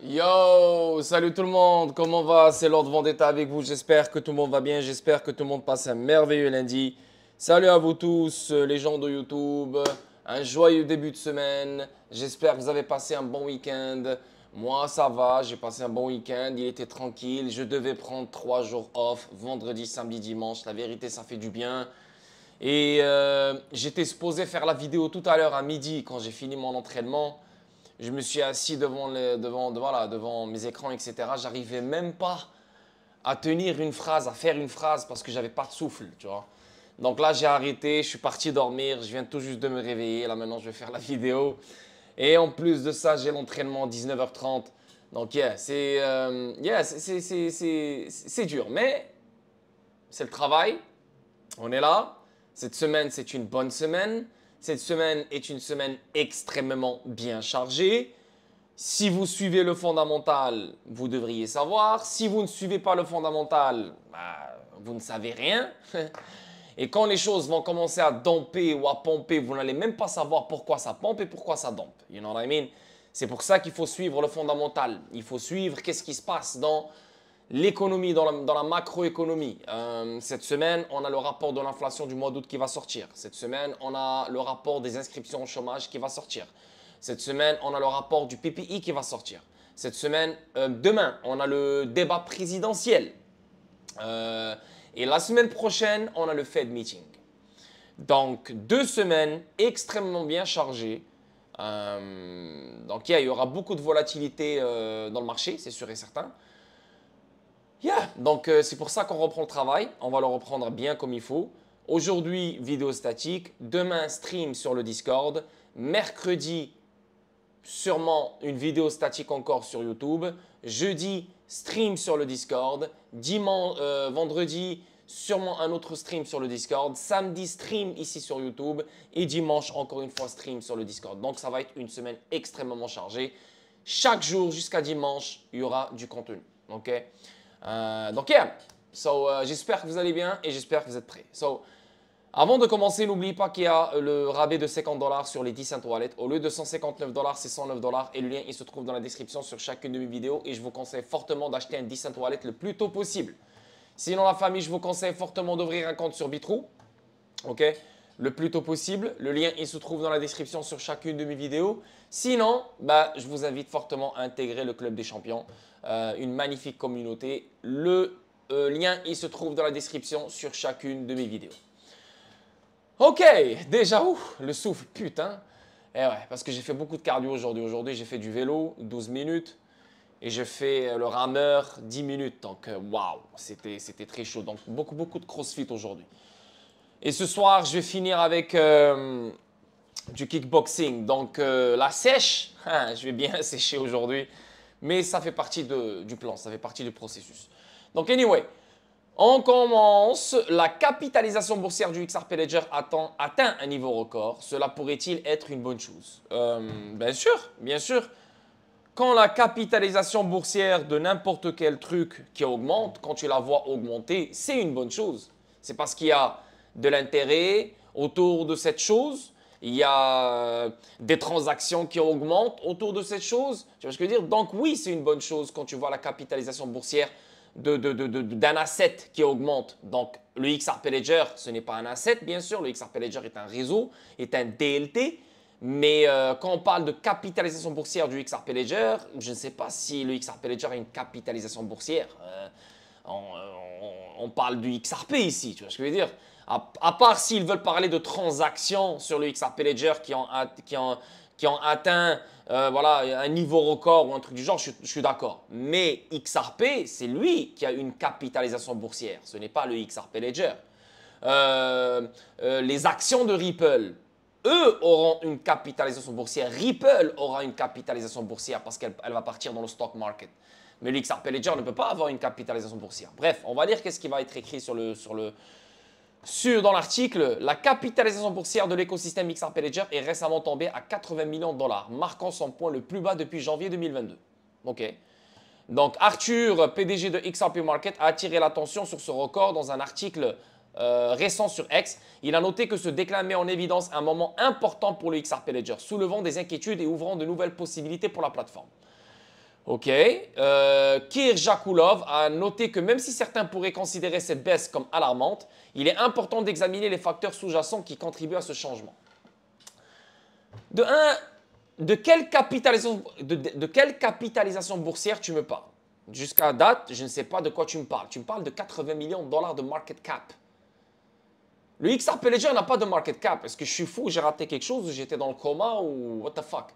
Yo, salut tout le monde, comment va? C'est Lord Vendetta avec vous, j'espère que tout le monde va bien, j'espère que tout le monde passe un merveilleux lundi. Salut à vous tous, les gens de YouTube, un joyeux début de semaine, j'espère que vous avez passé un bon week-end. Moi ça va, j'ai passé un bon week-end, il était tranquille, je devais prendre 3 jours off, vendredi, samedi, dimanche, la vérité ça fait du bien. Et j'étais supposé faire la vidéo tout à l'heure à midi quand j'ai fini mon entraînement. Je me suis assis devant mes écrans, etc. J'arrivais même pas à tenir une phrase, à faire une phrase parce que j'avais pas de souffle, tu vois. Donc là, j'ai arrêté, je suis parti dormir, je viens tout juste de me réveiller. Là, maintenant, je vais faire la vidéo. Et en plus de ça, j'ai l'entraînement à 19h30. Donc, c'est dur. Mais c'est le travail. On est là. Cette semaine, c'est une bonne semaine. Cette semaine est une semaine extrêmement bien chargée. Si vous suivez le fondamental, vous devriez savoir. Si vous ne suivez pas le fondamental, vous ne savez rien. Et quand les choses vont commencer à domper ou à pomper, vous n'allez même pas savoir pourquoi ça pompe et pourquoi ça dompe. You know what I mean? C'est pour ça qu'il faut suivre le fondamental. Il faut suivre qu'est-ce qui se passe dans l'économie, dans la macroéconomie. Cette semaine, on a le rapport de l'inflation du mois d'août qui va sortir. Cette semaine, on a le rapport des inscriptions au chômage qui va sortir. Cette semaine, on a le rapport du PPI qui va sortir. Cette semaine, demain, on a le débat présidentiel. Et la semaine prochaine, on a le Fed Meeting. Donc, 2 semaines extrêmement bien chargées. Donc, il y aura beaucoup de volatilité dans le marché, c'est sûr et certain. Donc, c'est pour ça qu'on reprend le travail. On va le reprendre bien comme il faut. Aujourd'hui, vidéo statique. Demain, stream sur le Discord. Mercredi, sûrement une vidéo statique encore sur YouTube. Jeudi, stream sur le Discord. Vendredi, sûrement un autre stream sur le Discord. Samedi, stream ici sur YouTube. Et dimanche, encore une fois, stream sur le Discord. Donc, ça va être une semaine extrêmement chargée. Chaque jour jusqu'à dimanche, il y aura du contenu. OK? J'espère que vous allez bien et j'espère que vous êtes prêts. Avant de commencer, n'oubliez pas qu'il y a le rabais de 50 $ sur les 10 cent wallets. Au lieu de 159 $, c'est 109 $ et le lien il se trouve dans la description sur chacune de mes vidéos et je vous conseille fortement d'acheter un 10 cent wallet le plus tôt possible. Sinon, la famille, je vous conseille fortement d'ouvrir un compte sur Bitrou. OK? Le plus tôt possible. Le lien il se trouve dans la description sur chacune de mes vidéos. Sinon, je vous invite fortement à intégrer le Club des Champions. Une magnifique communauté. Le lien il se trouve dans la description sur chacune de mes vidéos. Ok, déjà, le souffle, putain. Eh ouais, parce que j'ai fait beaucoup de cardio aujourd'hui. Aujourd'hui, j'ai fait du vélo, 12 minutes. Et j'ai fait le rameur, 10 minutes. Donc, waouh, c'était très chaud. Donc, beaucoup de crossfit aujourd'hui. Et ce soir, je vais finir avec du kickboxing. Donc, la sèche, je vais bien sécher aujourd'hui. Mais ça fait partie du plan, ça fait partie du processus. Donc, anyway. On commence. La capitalisation boursière du XRP Ledger atteint un niveau record. Cela pourrait-il être une bonne chose? Bien sûr, bien sûr. Quand la capitalisation boursière de n'importe quel truc qui augmente, quand tu la vois augmenter, c'est une bonne chose. C'est parce qu'il y a de l'intérêt autour de cette chose. Il y a des transactions qui augmentent autour de cette chose. Tu vois ce que je veux dire? Donc oui, c'est une bonne chose quand tu vois la capitalisation boursière d'un asset qui augmente. Donc, le XRP Ledger, ce n'est pas un asset, bien sûr. Le XRP Ledger est un réseau, est un DLT. Mais quand on parle de capitalisation boursière du XRP Ledger, je ne sais pas si le XRP Ledger a une capitalisation boursière. On parle du XRP ici, tu vois ce que je veux dire? À part s'ils veulent parler de transactions sur le XRP Ledger qui ont atteint un niveau record ou un truc du genre, je suis d'accord. Mais XRP, c'est lui qui a une capitalisation boursière. Ce n'est pas le XRP Ledger. Les actions de Ripple, eux auront une capitalisation boursière. Ripple aura une capitalisation boursière parce qu'elle va partir dans le stock market. Mais le XRP Ledger ne peut pas avoir une capitalisation boursière. Bref, on va lire qu'est-ce qui va être écrit dans l'article. La capitalisation boursière de l'écosystème XRP Ledger est récemment tombée à 80 millions de $, marquant son point le plus bas depuis janvier 2022. OK. Donc, Arthur, PDG de XRP Market, a attiré l'attention sur ce record dans un article récent sur X. Il a noté que ce déclin met en évidence un moment important pour le XRP Ledger, soulevant des inquiétudes et ouvrant de nouvelles possibilités pour la plateforme. Ok. Kirjakulov a noté que même si certains pourraient considérer cette baisse comme alarmante, il est important d'examiner les facteurs sous-jacents qui contribuent à ce changement. De un, de quelle capitalisation boursière tu me parles? Jusqu'à date, je ne sais pas de quoi tu me parles. Tu me parles de 80 millions de dollars de market cap. Le XRP Ledger n'a pas de market cap. Est-ce que je suis fou, j'ai raté quelque chose ou j'étais dans le coma ou what the fuck?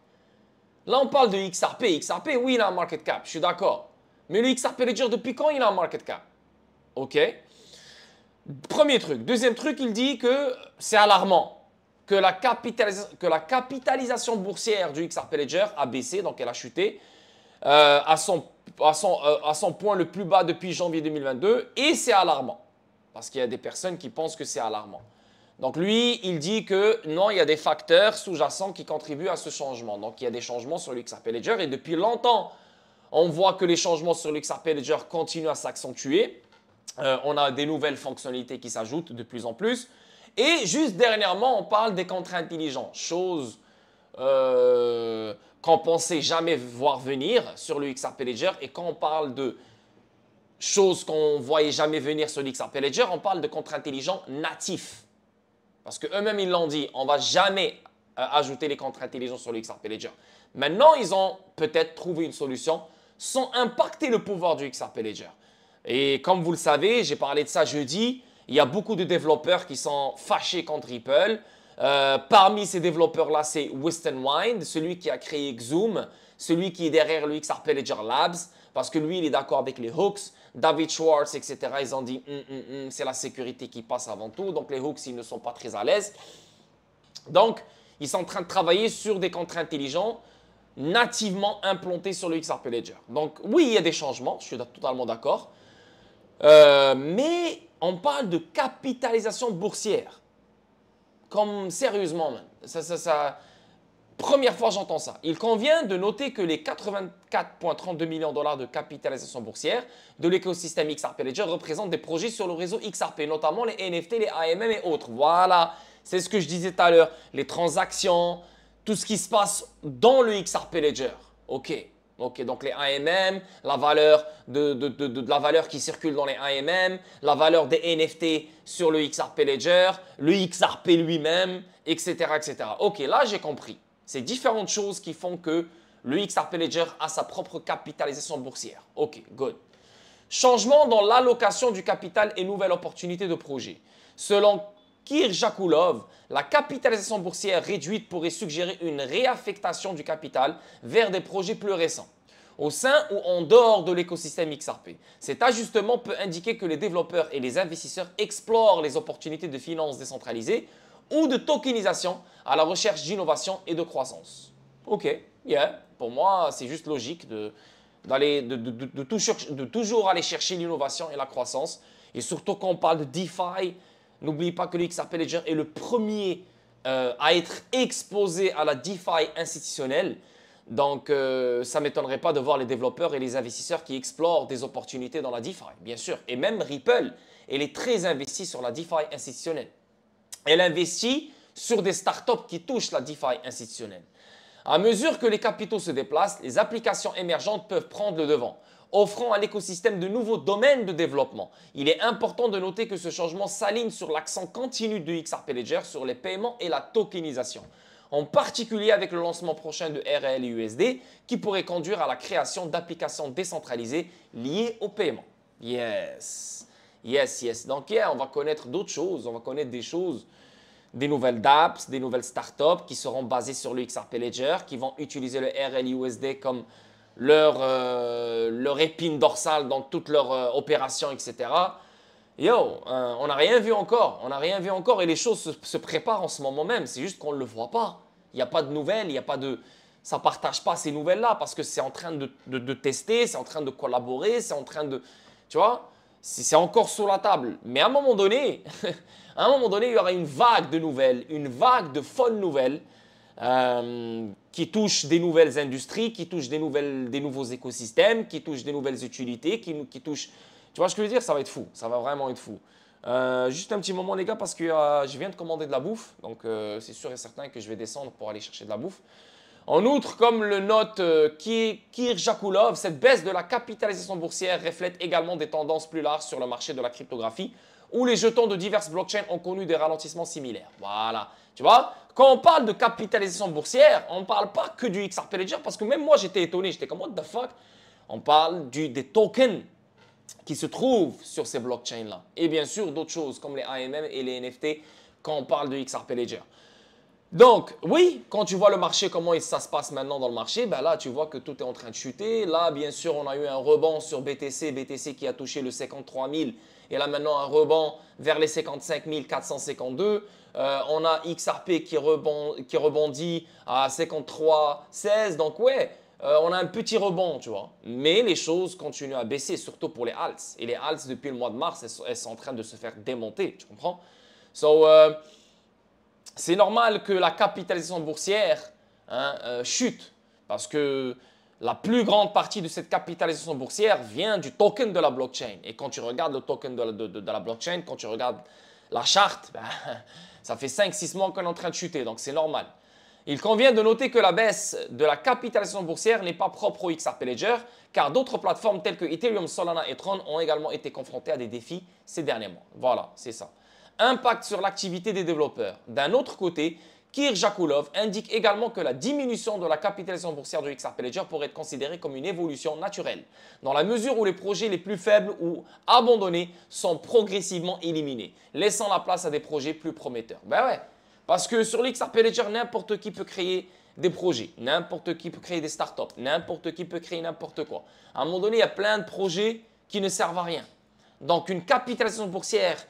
Là, on parle de XRP. XRP, oui, il a un market cap, je suis d'accord. Mais le XRP Ledger, depuis quand il a un market cap? Ok. Premier truc. Deuxième truc, il dit que c'est alarmant. Que la capitalisation boursière du XRP Ledger a baissé, donc elle a chuté à son point le plus bas depuis janvier 2022. Et c'est alarmant. Parce qu'il y a des personnes qui pensent que c'est alarmant. Donc lui, il dit que non, il y a des facteurs sous-jacents qui contribuent à ce changement. Donc il y a des changements sur le XRP Ledger et depuis longtemps, on voit que les changements sur le XRP Ledger continuent à s'accentuer. On a des nouvelles fonctionnalités qui s'ajoutent de plus en plus. Et juste dernièrement, on parle des contrats intelligents, chose qu'on pensait jamais voir venir sur le XRP Ledger. Et quand on parle de choses qu'on ne voyait jamais venir sur le XRP Ledger, on parle de contrats intelligents natifs. Parce qu'eux-mêmes, ils l'ont dit, on ne va jamais ajouter les contrats intelligents sur le XRP Ledger. Maintenant, ils ont peut-être trouvé une solution sans impacter le pouvoir du XRP Ledger. Et comme vous le savez, j'ai parlé de ça jeudi, il y a beaucoup de développeurs qui sont fâchés contre Ripple. Parmi ces développeurs-là, c'est Weston Wind, celui qui a créé Xoom, celui qui est derrière le XRP Ledger Labs, parce que lui, il est d'accord avec les hooks. David Schwartz, etc., ils ont dit c'est la sécurité qui passe avant tout. Donc, les hooks, ils ne sont pas très à l'aise. Donc, ils sont en train de travailler sur des contrats intelligents nativement implantés sur le XRP Ledger. Donc, oui, il y a des changements, je suis totalement d'accord. Mais on parle de capitalisation boursière. Comme sérieusement, même. Première fois j'entends ça. Il convient de noter que les 84,32 millions de dollars de capitalisation boursière de l'écosystème XRP Ledger représentent des projets sur le réseau XRP, notamment les NFT, les AMM et autres. Voilà, c'est ce que je disais tout à l'heure. Les transactions, tout ce qui se passe dans le XRP Ledger. Ok, donc les AMM, la valeur de la valeur qui circule dans les AMM, la valeur des NFT sur le XRP Ledger, le XRP lui-même, etc., etc. Ok, là j'ai compris. C'est différentes choses qui font que le XRP Ledger a sa propre capitalisation boursière. Ok, good. Changement dans l'allocation du capital et nouvelles opportunités de projet. Selon Kirjakulov, la capitalisation boursière réduite pourrait suggérer une réaffectation du capital vers des projets plus récents, au sein ou en dehors de l'écosystème XRP. Cet ajustement peut indiquer que les développeurs et les investisseurs explorent les opportunités de finances décentralisées ou de tokenisation à la recherche d'innovation et de croissance. Ok, yeah, pour moi, c'est juste logique de toujours aller chercher l'innovation et la croissance. Et surtout quand on parle de DeFi, n'oubliez pas que le XRP Ledger est le premier à être exposé à la DeFi institutionnelle. Donc, ça ne m'étonnerait pas de voir les développeurs et les investisseurs qui explorent des opportunités dans la DeFi, bien sûr. Et même Ripple, elle est très investie sur la DeFi institutionnelle. Elle investit sur des startups qui touchent la DeFi institutionnelle. À mesure que les capitaux se déplacent, les applications émergentes peuvent prendre le devant, offrant à l'écosystème de nouveaux domaines de développement. Il est important de noter que ce changement s'aligne sur l'accent continu de XRP Ledger sur les paiements et la tokenisation, en particulier avec le lancement prochain de RL et USD qui pourrait conduire à la création d'applications décentralisées liées au paiement. Yes. Yes, yes. Donc, yeah, on va connaître d'autres choses. On va connaître des choses, des nouvelles dApps, des nouvelles startups qui seront basées sur le XRP Ledger, qui vont utiliser le RLUSD comme leur épine dorsale dans toutes leurs opérations, etc. Yo, on n'a rien vu encore. On n'a rien vu encore et les choses se préparent en ce moment même. C'est juste qu'on ne le voit pas. Il n'y a pas de nouvelles, il n'y a pas de... Ça ne partage pas ces nouvelles-là parce que c'est en train de tester, c'est en train de collaborer, c'est en train de... Tu vois? C'est encore sur la table. Mais à un moment donné, il y aura une vague de nouvelles, une vague de folles nouvelles qui touchent des nouvelles industries, qui touchent des nouveaux écosystèmes, qui touchent des nouvelles utilités, qui touchent... Tu vois ce que je veux dire? Ça va être fou. Ça va vraiment être fou. Juste un petit moment, les gars, parce que je viens de commander de la bouffe. Donc, c'est sûr et certain que je vais descendre pour aller chercher de la bouffe. En outre, comme le note Kirjakulov, cette baisse de la capitalisation boursière reflète également des tendances plus larges sur le marché de la cryptographie, où les jetons de diverses blockchains ont connu des ralentissements similaires. Voilà, tu vois, quand on parle de capitalisation boursière, on ne parle pas que du XRP Ledger, parce que même moi j'étais étonné, j'étais comme what the fuck. On parle des tokens qui se trouvent sur ces blockchains-là. Et bien sûr, d'autres choses comme les AMM et les NFT quand on parle de XRP Ledger. Donc, oui, quand tu vois le marché, comment ça se passe maintenant dans le marché, ben là, tu vois que tout est en train de chuter. Là, bien sûr, on a eu un rebond sur BTC, BTC qui a touché le 53 000 et là maintenant un rebond vers les 55 452. On a XRP qui rebondit à 53,16. Donc, ouais, on a un petit rebond, tu vois. Mais les choses continuent à baisser, surtout pour les alts. Et les alts, depuis le mois de mars, elles sont en train de se faire démonter, tu comprends? C'est normal que la capitalisation boursière chute parce que la plus grande partie de cette capitalisation boursière vient du token de la blockchain. Et quand tu regardes le token de la blockchain, quand tu regardes la charte, ben, ça fait 5-6 mois qu'on est en train de chuter, donc c'est normal. Il convient de noter que la baisse de la capitalisation boursière n'est pas propre au XRP Ledger, car d'autres plateformes telles que Ethereum, Solana et Tron ont également été confrontées à des défis ces derniers mois. Voilà, c'est ça. Impact sur l'activité des développeurs. D'un autre côté, Kirjakulov indique également que la diminution de la capitalisation boursière du XRP Ledger pourrait être considérée comme une évolution naturelle, dans la mesure où les projets les plus faibles ou abandonnés sont progressivement éliminés, laissant la place à des projets plus prometteurs. Ben ouais, parce que sur l'XRP Ledger, n'importe qui peut créer des projets, n'importe qui peut créer des startups, n'importe qui peut créer n'importe quoi. À un moment donné, il y a plein de projets qui ne servent à rien. Donc une capitalisation boursière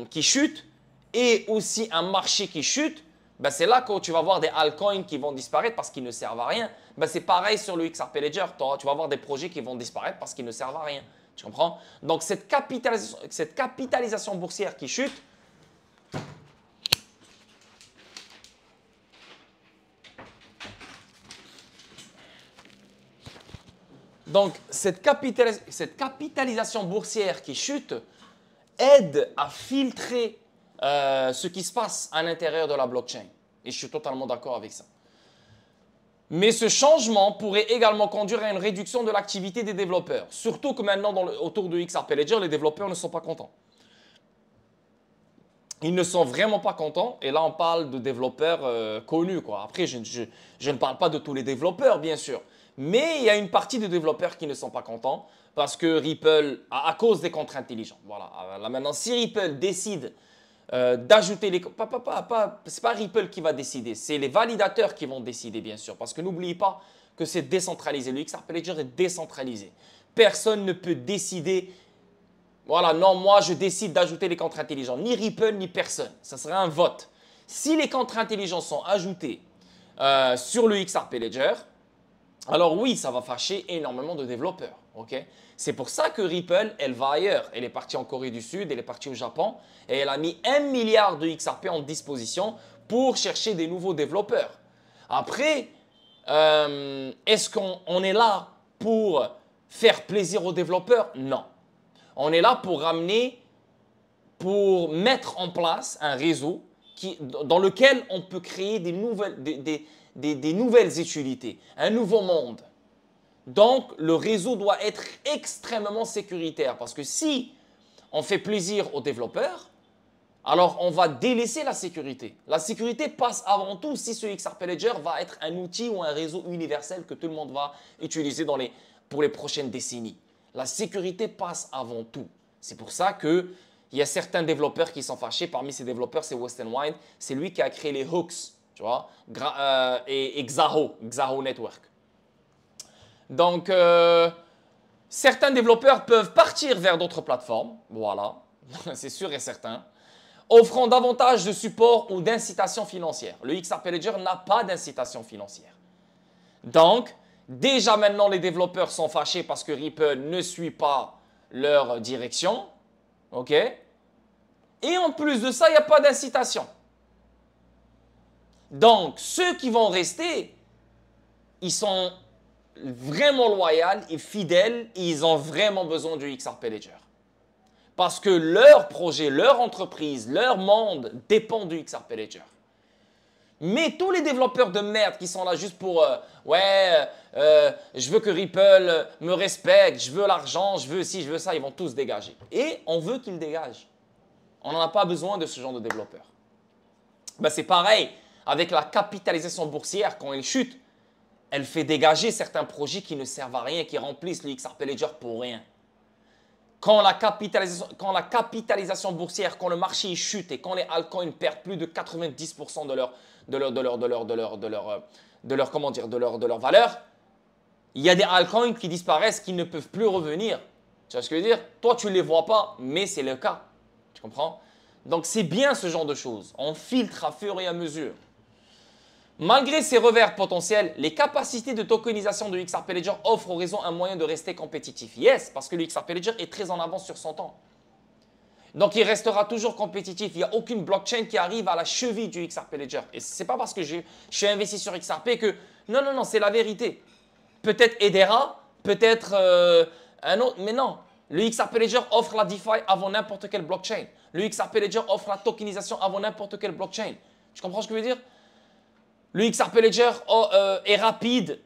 qui chute et aussi un marché qui chute, ben c'est là que tu vas voir des altcoins qui vont disparaître parce qu'ils ne servent à rien. Ben c'est pareil sur le XRP Ledger. Tu vas voir des projets qui vont disparaître parce qu'ils ne servent à rien. Tu comprends? Donc cette capitalisation boursière qui chute, cette capitalisation boursière qui chute aide à filtrer ce qui se passe à l'intérieur de la blockchain. Et je suis totalement d'accord avec ça. Mais ce changement pourrait également conduire à une réduction de l'activité des développeurs. Surtout que maintenant, autour de XRP Ledger, les développeurs ne sont pas contents. Ils ne sont vraiment pas contents. Et là, on parle de développeurs connus, quoi. Après, je ne parle pas de tous les développeurs, bien sûr. Mais il y a une partie des développeurs qui ne sont pas contents parce que Ripple, à cause des contrats intelligents. Voilà. Là maintenant, si Ripple décide d'ajouter les... c'est pas Ripple qui va décider, c'est les validateurs qui vont décider, bien sûr. Parce que n'oubliez pas que c'est décentralisé. Le XRP Ledger est décentralisé. Personne ne peut décider... Voilà, non, moi, je décide d'ajouter les contrats intelligents. Ni Ripple, ni personne. Ça serait un vote. Si les contrats intelligents sont ajoutés sur le XRP Ledger, alors oui, ça va fâcher énormément de développeurs. Okay? C'est pour ça que Ripple, elle va ailleurs. Elle est partie en Corée du Sud, elle est partie au Japon et elle a mis 1 milliard de XRP en disposition pour chercher des nouveaux développeurs. Après, est-ce qu'on est là pour faire plaisir aux développeurs? Non. On est là pour mettre en place un réseau dans lequel on peut créer des nouvelles utilités, un nouveau monde. Donc, le réseau doit être extrêmement sécuritaire parce que si on fait plaisir aux développeurs, alors on va délaisser la sécurité. La sécurité passe avant tout si ce XRP Ledger va être un outil ou un réseau universel que tout le monde va utiliser pour les prochaines décennies. La sécurité passe avant tout. C'est pour ça qu'il y a certains développeurs qui sont fâchés. Parmi ces développeurs, c'est Western Wine. C'est lui qui a créé les hooks, tu vois, et Xaho Network. Donc, certains développeurs peuvent partir vers d'autres plateformes, voilà, c'est sûr et certain, offrant davantage de support ou d'incitation financière. Le XRP Ledger n'a pas d'incitation financière. Donc, déjà maintenant, les développeurs sont fâchés parce que Ripple ne suit pas leur direction, ok? Et en plus de ça, il n'y a pas d'incitation. Donc, ceux qui vont rester, ils sont vraiment loyaux et fidèles et ils ont vraiment besoin du XRP Ledger. Parce que leur projet, leur entreprise, leur monde dépend du XRP Ledger. Mais tous les développeurs de merde qui sont là juste pour ouais, je veux que Ripple me respecte, je veux l'argent, je veux ci, je veux ça, ils vont tous dégager. Et on veut qu'ils dégagent. On n'en a pas besoin de ce genre de développeurs. Ben, c'est pareil avec la capitalisation boursière quand elle chute. Elle fait dégager certains projets qui ne servent à rien, qui remplissent le XRP Ledger pour rien. Quand la capitalisation boursière, quand le marché chute et quand les altcoins perdent plus de 90% de leur valeur, il y a des altcoins qui disparaissent, qui ne peuvent plus revenir. Tu vois ce que je veux dire? Toi, tu ne les vois pas, mais c'est le cas. Tu comprends? Donc, c'est bien ce genre de choses. On filtre à fur et à mesure. Malgré ces revers potentiels, les capacités de tokenisation de XRP Ledger offrent au réseau un moyen de rester compétitif. Yes, parce que le XRP Ledger est très en avance sur son temps. Donc, il restera toujours compétitif. Il n'y a aucune blockchain qui arrive à la cheville du XRP Ledger. Et ce n'est pas parce que je suis investi sur XRP que… Non, non, non, c'est la vérité. Peut-être Hedera, peut-être un autre, mais non. Le XRP Ledger offre la DeFi avant n'importe quelle blockchain. Le XRP Ledger offre la tokenisation avant n'importe quelle blockchain. Tu comprends ce que je veux dire? Le XRP Ledger est rapide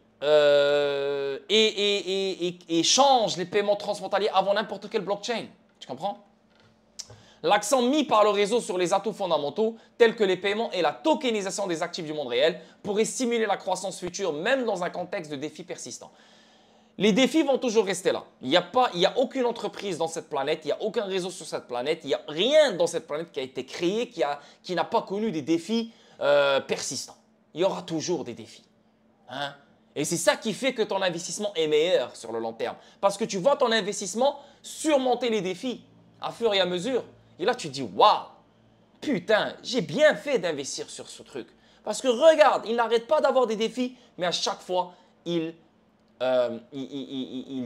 et change les paiements transfrontaliers avant n'importe quelle blockchain. Tu comprends? L'accent mis par le réseau sur les atouts fondamentaux, tels que les paiements et la tokenisation des actifs du monde réel, pourrait stimuler la croissance future, même dans un contexte de défis persistants. Les défis vont toujours rester là. Il n'y a aucune entreprise dans cette planète, il n'y a aucun réseau sur cette planète, il n'y a rien dans cette planète qui a été créé, qui n'a pas connu des défis persistants. Il y aura toujours des défis. Hein? Et c'est ça qui fait que ton investissement est meilleur sur le long terme. Parce que tu vois ton investissement surmonter les défis à fur et à mesure. Et là, tu te dis, waouh, putain, j'ai bien fait d'investir sur ce truc. Parce que regarde, il n'arrête pas d'avoir des défis, mais à chaque fois, il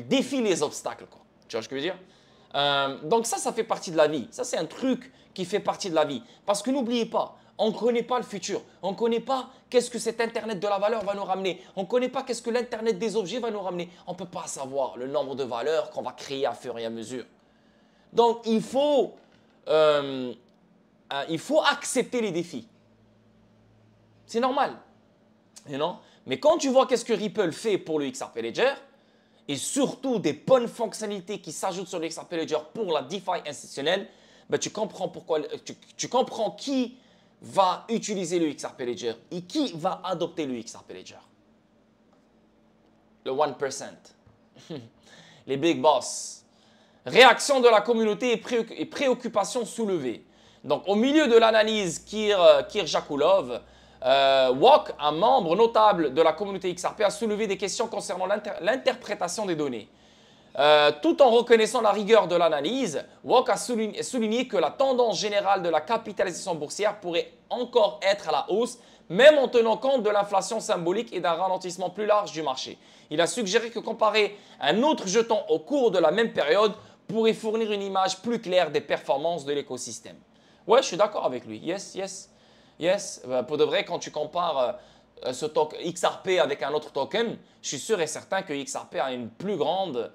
défie les obstacles, quoi. Tu vois ce que je veux dire? Donc ça fait partie de la vie. Ça, c'est un truc qui fait partie de la vie. Parce que n'oubliez pas, on ne connaît pas le futur. On ne connaît pas qu'est-ce que cet Internet de la valeur va nous ramener. On ne connaît pas qu'est-ce que l'Internet des objets va nous ramener. On ne peut pas savoir le nombre de valeurs qu'on va créer à fur et à mesure. Donc, il faut accepter les défis. C'est normal. You know? Mais quand tu vois qu'est-ce que Ripple fait pour le XRP Ledger, et surtout des bonnes fonctionnalités qui s'ajoutent sur le XRP Ledger pour la DeFi institutionnelle, ben tu comprends pourquoi, tu comprends qui va utiliser le XRP Ledger et qui va adopter le XRP Ledger. Le 1%. Les big boss. Réaction de la communauté et préoccupations soulevées. Donc, au milieu de l'analyse Kirjakulov, Wok, un membre notable de la communauté XRP, a soulevé des questions concernant l'interprétation des données. Tout en reconnaissant la rigueur de l'analyse, Wok a souligné que la tendance générale de la capitalisation boursière pourrait encore être à la hausse, même en tenant compte de l'inflation symbolique et d'un ralentissement plus large du marché. Il a suggéré que comparer un autre jeton au cours de la même période pourrait fournir une image plus claire des performances de l'écosystème. Ouais, je suis d'accord avec lui. Yes, yes, yes. Pour de vrai, quand tu compares ce token XRP avec un autre token, je suis sûr et certain que XRP a une plus grande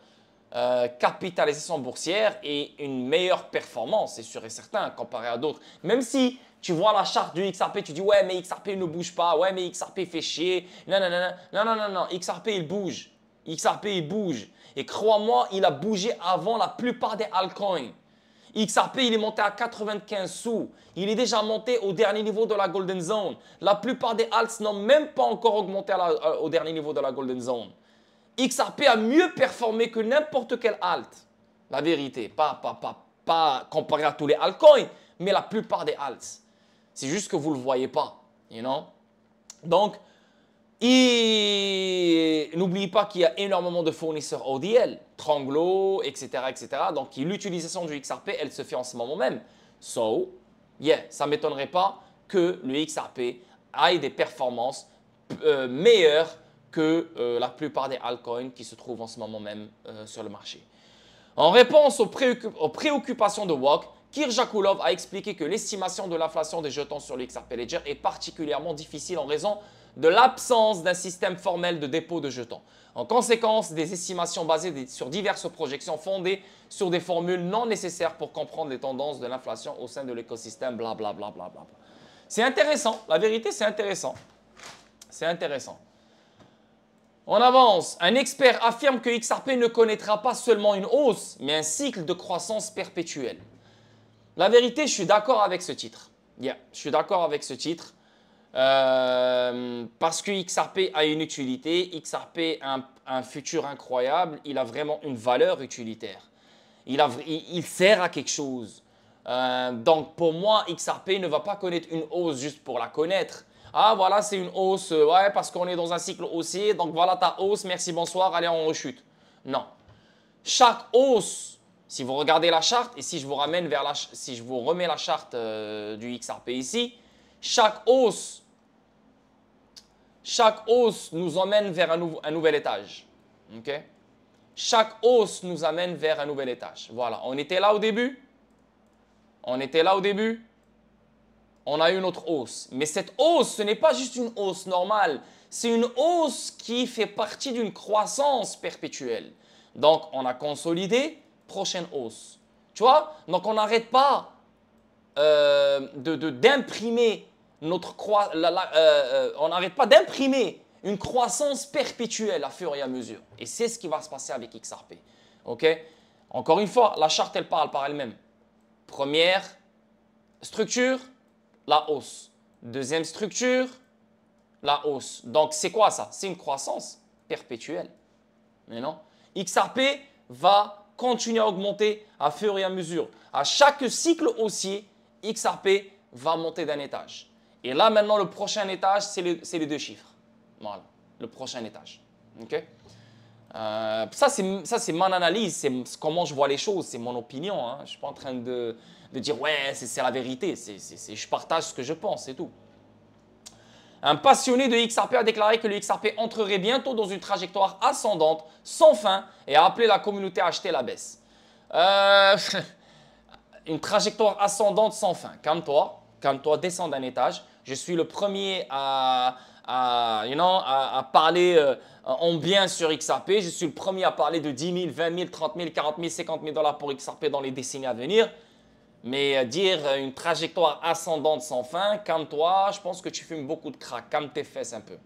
capitalisation boursière et une meilleure performance, c'est sûr et certain, comparé à d'autres. Même si tu vois la charte du XRP, tu dis ouais mais XRP ne bouge pas, ouais mais XRP fait chier, non non non non non non non, XRP il bouge, XRP il bouge et crois-moi il a bougé avant la plupart des altcoins. XRP il est monté à 95 sous, il est déjà monté au dernier niveau de la Golden Zone. La plupart des alts n'ont même pas encore augmenté au dernier niveau de la Golden Zone. XRP a mieux performé que n'importe quel alt. La vérité, pas comparé à tous les altcoins, mais la plupart des alts. C'est juste que vous ne le voyez pas, you know? Donc, n'oubliez pas qu'il y a énormément de fournisseurs ODL, Tranglo, etc., etc. Donc, l'utilisation du XRP, elle se fait en ce moment même. So, yeah, ça ne m'étonnerait pas que le XRP ait des performances meilleures que la plupart des altcoins qui se trouvent en ce moment même sur le marché. En réponse aux préoccupations de Wok, Kirjakulov a expliqué que l'estimation de l'inflation des jetons sur le XRP Ledger est particulièrement difficile en raison de l'absence d'un système formel de dépôt de jetons. En conséquence, des estimations basées sur diverses projections fondées sur des formules non nécessaires pour comprendre les tendances de l'inflation au sein de l'écosystème, blablabla. C'est intéressant. La vérité, c'est intéressant. C'est intéressant. On avance. Un expert affirme que XRP ne connaîtra pas seulement une hausse, mais un cycle de croissance perpétuelle. La vérité, je suis d'accord avec ce titre. Je suis d'accord avec ce titre. Parce que XRP a une utilité. XRP a un futur incroyable. Il a vraiment une valeur utilitaire. Il sert à quelque chose. Donc, pour moi, XRP ne va pas connaître une hausse juste pour la connaître. Ah, voilà, c'est une hausse, ouais, parce qu'on est dans un cycle haussier. Donc, voilà ta hausse, merci, bonsoir, allez, on rechute. Non. Chaque hausse, si vous regardez la charte, et si je vous ramène vers si je vous remets la charte du XRP ici, chaque hausse nous emmène vers un nouvel étage. OK? Chaque hausse nous amène vers un nouvel étage. Voilà, on était là au début. On était là au début. On a eu notre hausse. Mais cette hausse, ce n'est pas juste une hausse normale. C'est une hausse qui fait partie d'une croissance perpétuelle. Donc, on a consolidé, prochaine hausse. Tu vois? Donc, on n'arrête pas d'imprimer notre on n'arrête pas d'imprimer une croissance perpétuelle à fur et à mesure. Et c'est ce qui va se passer avec XRP. OK? Encore une fois, la charte, elle parle par elle-même. Première structure, la hausse. Deuxième structure, la hausse. Donc, c'est quoi ça? C'est une croissance perpétuelle. Mais non. XRP va continuer à augmenter à fur et à mesure. À chaque cycle haussier, XRP va monter d'un étage. Et là, maintenant, le prochain étage, c'est les deux chiffres. Voilà, le prochain étage. OK? Ça, c'est mon analyse, c'est comment je vois les choses, c'est mon opinion. Hein. Je ne suis pas en train de dire « ouais, c'est la vérité ». Je partage ce que je pense, c'est tout. Un passionné de XRP a déclaré que le XRP entrerait bientôt dans une trajectoire ascendante sans fin et a appelé la communauté à acheter la baisse. Une trajectoire ascendante sans fin. Calme-toi, descends d'un étage. Je suis le premier à parler en bien sur XRP. Je suis le premier à parler de 10 000, 20 000, 30 000, 40 000, 50 000 $ pour XRP dans les décennies à venir. Mais dire une trajectoire ascendante sans fin, calme-toi, je pense que tu fumes beaucoup de crack. Calme tes fesses un peu.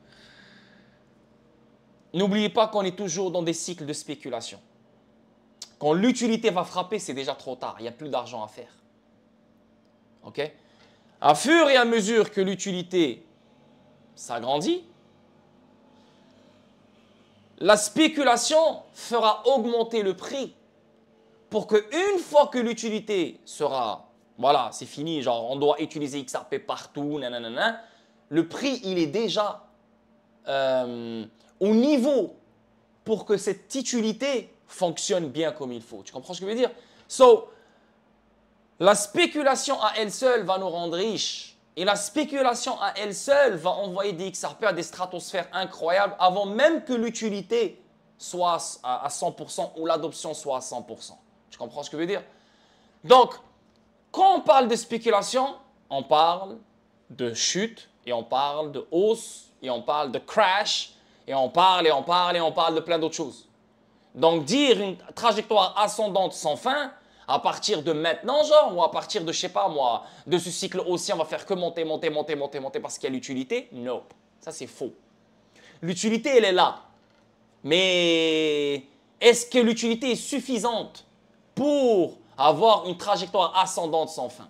N'oubliez pas qu'on est toujours dans des cycles de spéculation. Quand l'utilité va frapper, c'est déjà trop tard. Il n'y a plus d'argent à faire. OK? À fur et à mesure que l'utilité s'agrandit, la spéculation fera augmenter le prix pour qu'une fois que l'utilité sera, voilà, c'est fini, genre on doit utiliser XRP partout, nanana, le prix, il est déjà au niveau pour que cette utilité fonctionne bien comme il faut. Tu comprends ce que je veux dire? La spéculation à elle seule va nous rendre riches. Et la spéculation à elle seule va envoyer des XRP à des stratosphères incroyables avant même que l'utilité soit à 100% ou l'adoption soit à 100%. Tu comprends ce que je veux dire? Donc, quand on parle de spéculation, on parle de chute et on parle de hausse et on parle de crash et on parle de plein d'autres choses. Donc, dire une trajectoire ascendante sans fin, à partir de maintenant, genre, ou à partir de, je sais pas moi, de ce cycle haussier, on va faire que monter parce qu'il y a l'utilité. Non, ça c'est faux. L'utilité, elle est là. Mais est-ce que l'utilité est suffisante pour avoir une trajectoire ascendante sans fin?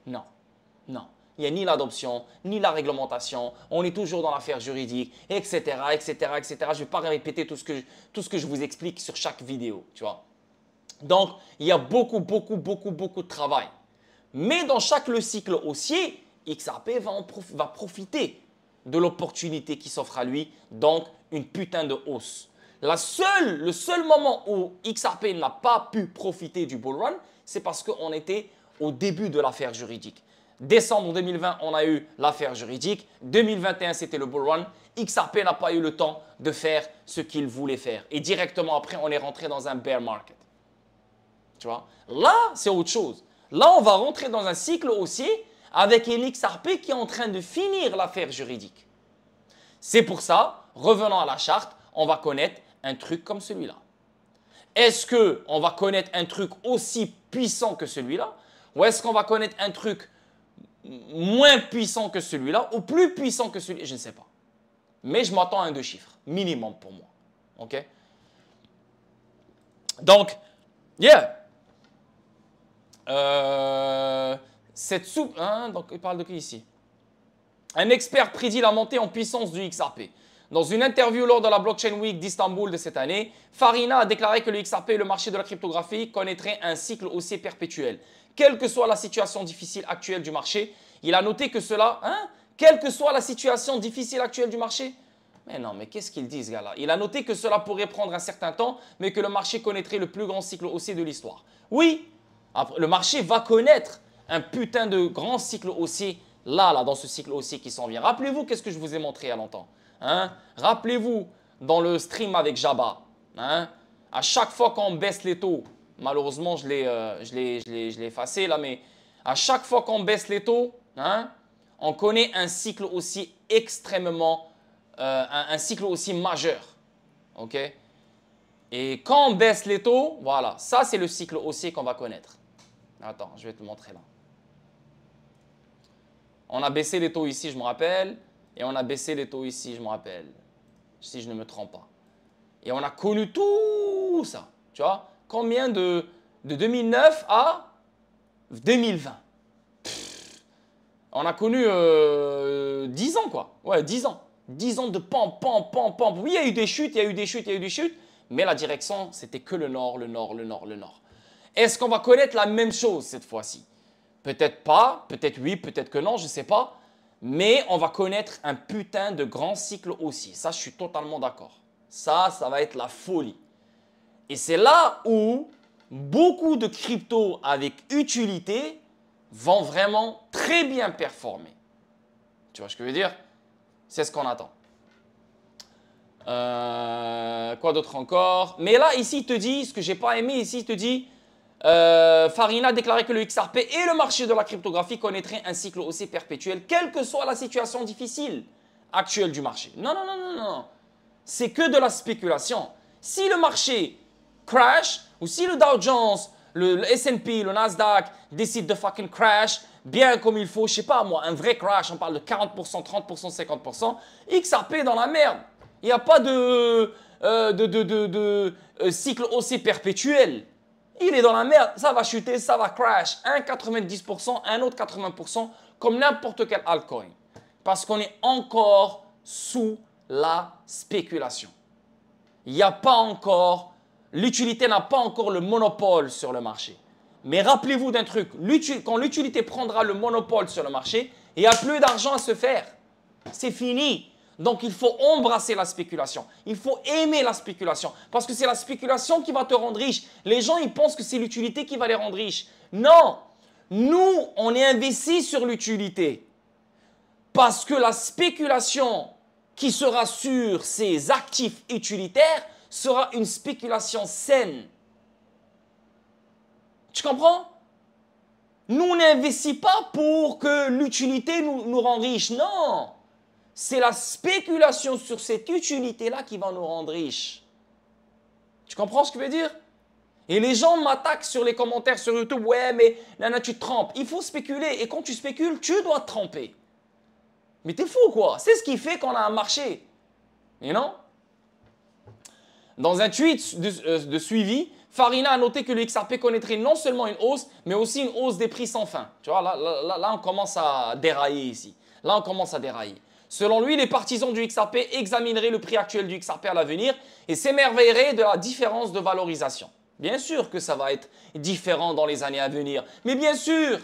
Non, non. Il n'y a ni l'adoption, ni la réglementation. On est toujours dans l'affaire juridique, etc., etc., etc. Je ne vais pas répéter tout ce que je vous explique sur chaque vidéo, tu vois. Donc, il y a beaucoup de travail. Mais dans chaque cycle haussier, XRP va profiter de l'opportunité qui s'offre à lui, donc une putain de hausse. Le seul moment où XRP n'a pas pu profiter du bull run, c'est parce qu'on était au début de l'affaire juridique. Décembre 2020, on a eu l'affaire juridique. 2021, c'était le bull run. XRP n'a pas eu le temps de faire ce qu'il voulait faire. Et directement après, on est rentré dans un bear market. Tu vois? Là, c'est autre chose. Là, on va rentrer dans un cycle haussier avec un XRP qui est en train de finir l'affaire juridique. C'est pour ça, revenons à la charte, on va connaître un truc comme celui-là. Est-ce qu'on va connaître un truc aussi puissant que celui-là? Ou est-ce qu'on va connaître un truc moins puissant que celui-là ou plus puissant que celui-là, je ne sais pas. Mais je m'attends à un 2 chiffres, minimum pour moi. OK? Donc, yeah. Cette soupe, hein, donc il parle de qui ici? Un expert prédit la montée en puissance du XRP. Dans une interview lors de la Blockchain Week d'Istanbul de cette année, Farina a déclaré que le XRP et le marché de la cryptographie connaîtraient un cycle haussier perpétuel. Quelle que soit la situation difficile actuelle du marché, il a noté que cela... Hein? Quelle que soit la situation difficile actuelle du marché? Mais non, mais qu'est-ce qu'il dit ce gars-là? Il a noté que cela pourrait prendre un certain temps, mais que le marché connaîtrait le plus grand cycle haussier de l'histoire. Oui, le marché va connaître un putain de grand cycle haussier là, dans ce cycle haussier qui s'en vient. Rappelez-vous qu'est-ce que je vous ai montré il y a longtemps. Hein? Rappelez-vous dans le stream avec Jabba, hein? À chaque fois qu'on baisse les taux, malheureusement je l'ai effacé là, mais à chaque fois qu'on baisse les taux, hein, on connaît un cycle aussi extrêmement, un cycle aussi majeur. Ok? Et quand on baisse les taux, voilà, ça c'est le cycle haussier qu'on va connaître. Attends, je vais te montrer là. On a baissé les taux ici, je me rappelle. Et on a baissé les taux ici, je me rappelle. Si je ne me trompe pas. Et on a connu tout ça. Tu vois? Combien de 2009 à 2020? On a connu 10 ans, quoi. Ouais, 10 ans. 10 ans de pam. Oui, il y a eu des chutes, il y a eu des chutes, il y a eu des chutes. Mais la direction, c'était que le nord, le nord, le nord, le nord. Est-ce qu'on va connaître la même chose cette fois-ci? Peut-être pas, peut-être oui, peut-être que non, je ne sais pas. Mais on va connaître un putain de grand cycle aussi. Ça, je suis totalement d'accord. Ça va être la folie. Et c'est là où beaucoup de cryptos avec utilité vont vraiment très bien performer. Tu vois ce que je veux dire? C'est ce qu'on attend. Quoi d'autre encore? Mais là, ici, il te dit, ce que j'ai pas aimé, ici, il te dit, Farina a déclaré que le XRP et le marché de la cryptographie connaîtraient un cycle haussier perpétuel, quelle que soit la situation difficile actuelle du marché. Non, non, non, non, non. C'est que de la spéculation. Si le marché crash, ou si le Dow Jones, le S&P, le Nasdaq décide de fucking crash, bien comme il faut, je sais pas moi, un vrai crash, on parle de 40%, 30%, 50%, XRP est dans la merde. Il n'y a pas de cycle haussier perpétuel. Il est dans la merde, ça va chuter, ça va crash. Un 90%, un autre 80%, comme n'importe quel altcoin. Parce qu'on est encore sous la spéculation. Il n'y a pas encore, l'utilité n'a pas encore le monopole sur le marché. Mais rappelez-vous d'un truc, quand l'utilité prendra le monopole sur le marché, il n'y a plus d'argent à se faire. C'est fini. Donc, il faut embrasser la spéculation. Il faut aimer la spéculation. Parce que c'est la spéculation qui va te rendre riche. Les gens, ils pensent que c'est l'utilité qui va les rendre riches. Non. Nous, on est investis sur l'utilité. Parce que la spéculation qui sera sur ces actifs utilitaires sera une spéculation saine. Tu comprends? Nous, on n'investit pas pour que l'utilité nous rende riches. Non. C'est la spéculation sur cette utilité-là qui va nous rendre riches. Tu comprends ce que je veux dire? Et les gens m'attaquent sur les commentaires sur YouTube. Ouais, mais nana, tu te trompes. Il faut spéculer. Et quand tu spécules, tu dois te tromper. Mais t'es fou, quoi. C'est ce qui fait qu'on a un marché. You know? Dans un tweet de suivi, Farina a noté que le XRP connaîtrait non seulement une hausse, mais aussi une hausse des prix sans fin. Tu vois, là, on commence à dérailler ici. Là, on commence à dérailler. Selon lui, les partisans du XRP examineraient le prix actuel du XRP à l'avenir et s'émerveilleraient de la différence de valorisation. Bien sûr que ça va être différent dans les années à venir. Mais bien sûr,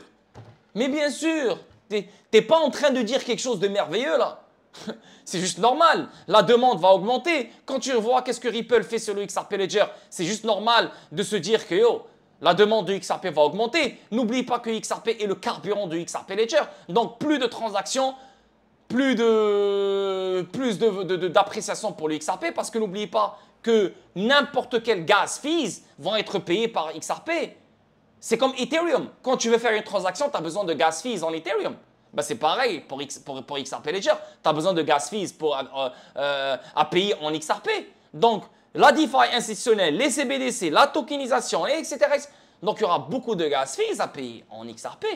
t'es pas en train de dire quelque chose de merveilleux là. C'est juste normal. La demande va augmenter. Quand tu vois qu'est-ce que Ripple fait sur le XRP Ledger, c'est juste normal de se dire que la demande de XRP va augmenter. N'oublie pas que XRP est le carburant de XRP Ledger. Donc plus de transactions, plus d'appréciation pour le XRP parce que n'oubliez pas que n'importe quel gas fees vont être payés par XRP. C'est comme Ethereum. Quand tu veux faire une transaction, tu as besoin de gas fees en Ethereum. Ben, c'est pareil pour XRP Ledger. Tu as besoin de gas fees à payer en XRP. Donc, la DeFi institutionnelle, les CBDC, la tokenisation, etc. Donc, il y aura beaucoup de gas fees à payer en XRP.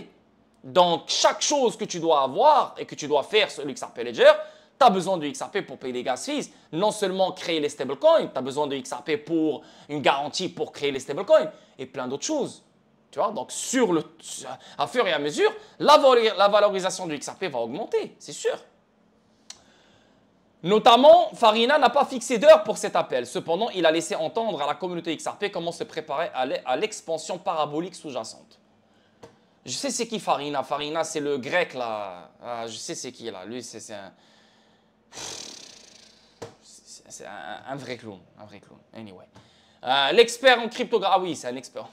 Donc, chaque chose que tu dois avoir et que tu dois faire sur le XRP Ledger, tu as besoin de XRP pour payer les gas fees. Non seulement créer les stablecoins, tu as besoin de XRP pour une garantie pour créer les stablecoins et plein d'autres choses. Tu vois, donc à fur et à mesure, la valorisation du XRP va augmenter, c'est sûr. Notamment, Farina n'a pas fixé d'heure pour cet appel. Cependant, il a laissé entendre à la communauté XRP comment se préparer à l'expansion parabolique sous-jacente. Je sais c'est qui Farina. Farina, c'est le grec là. Ah, je sais c'est qui là. Lui, c'est un vrai clown. Un vrai clown. Anyway. L'expert en cryptographie, ah oui, c'est un expert,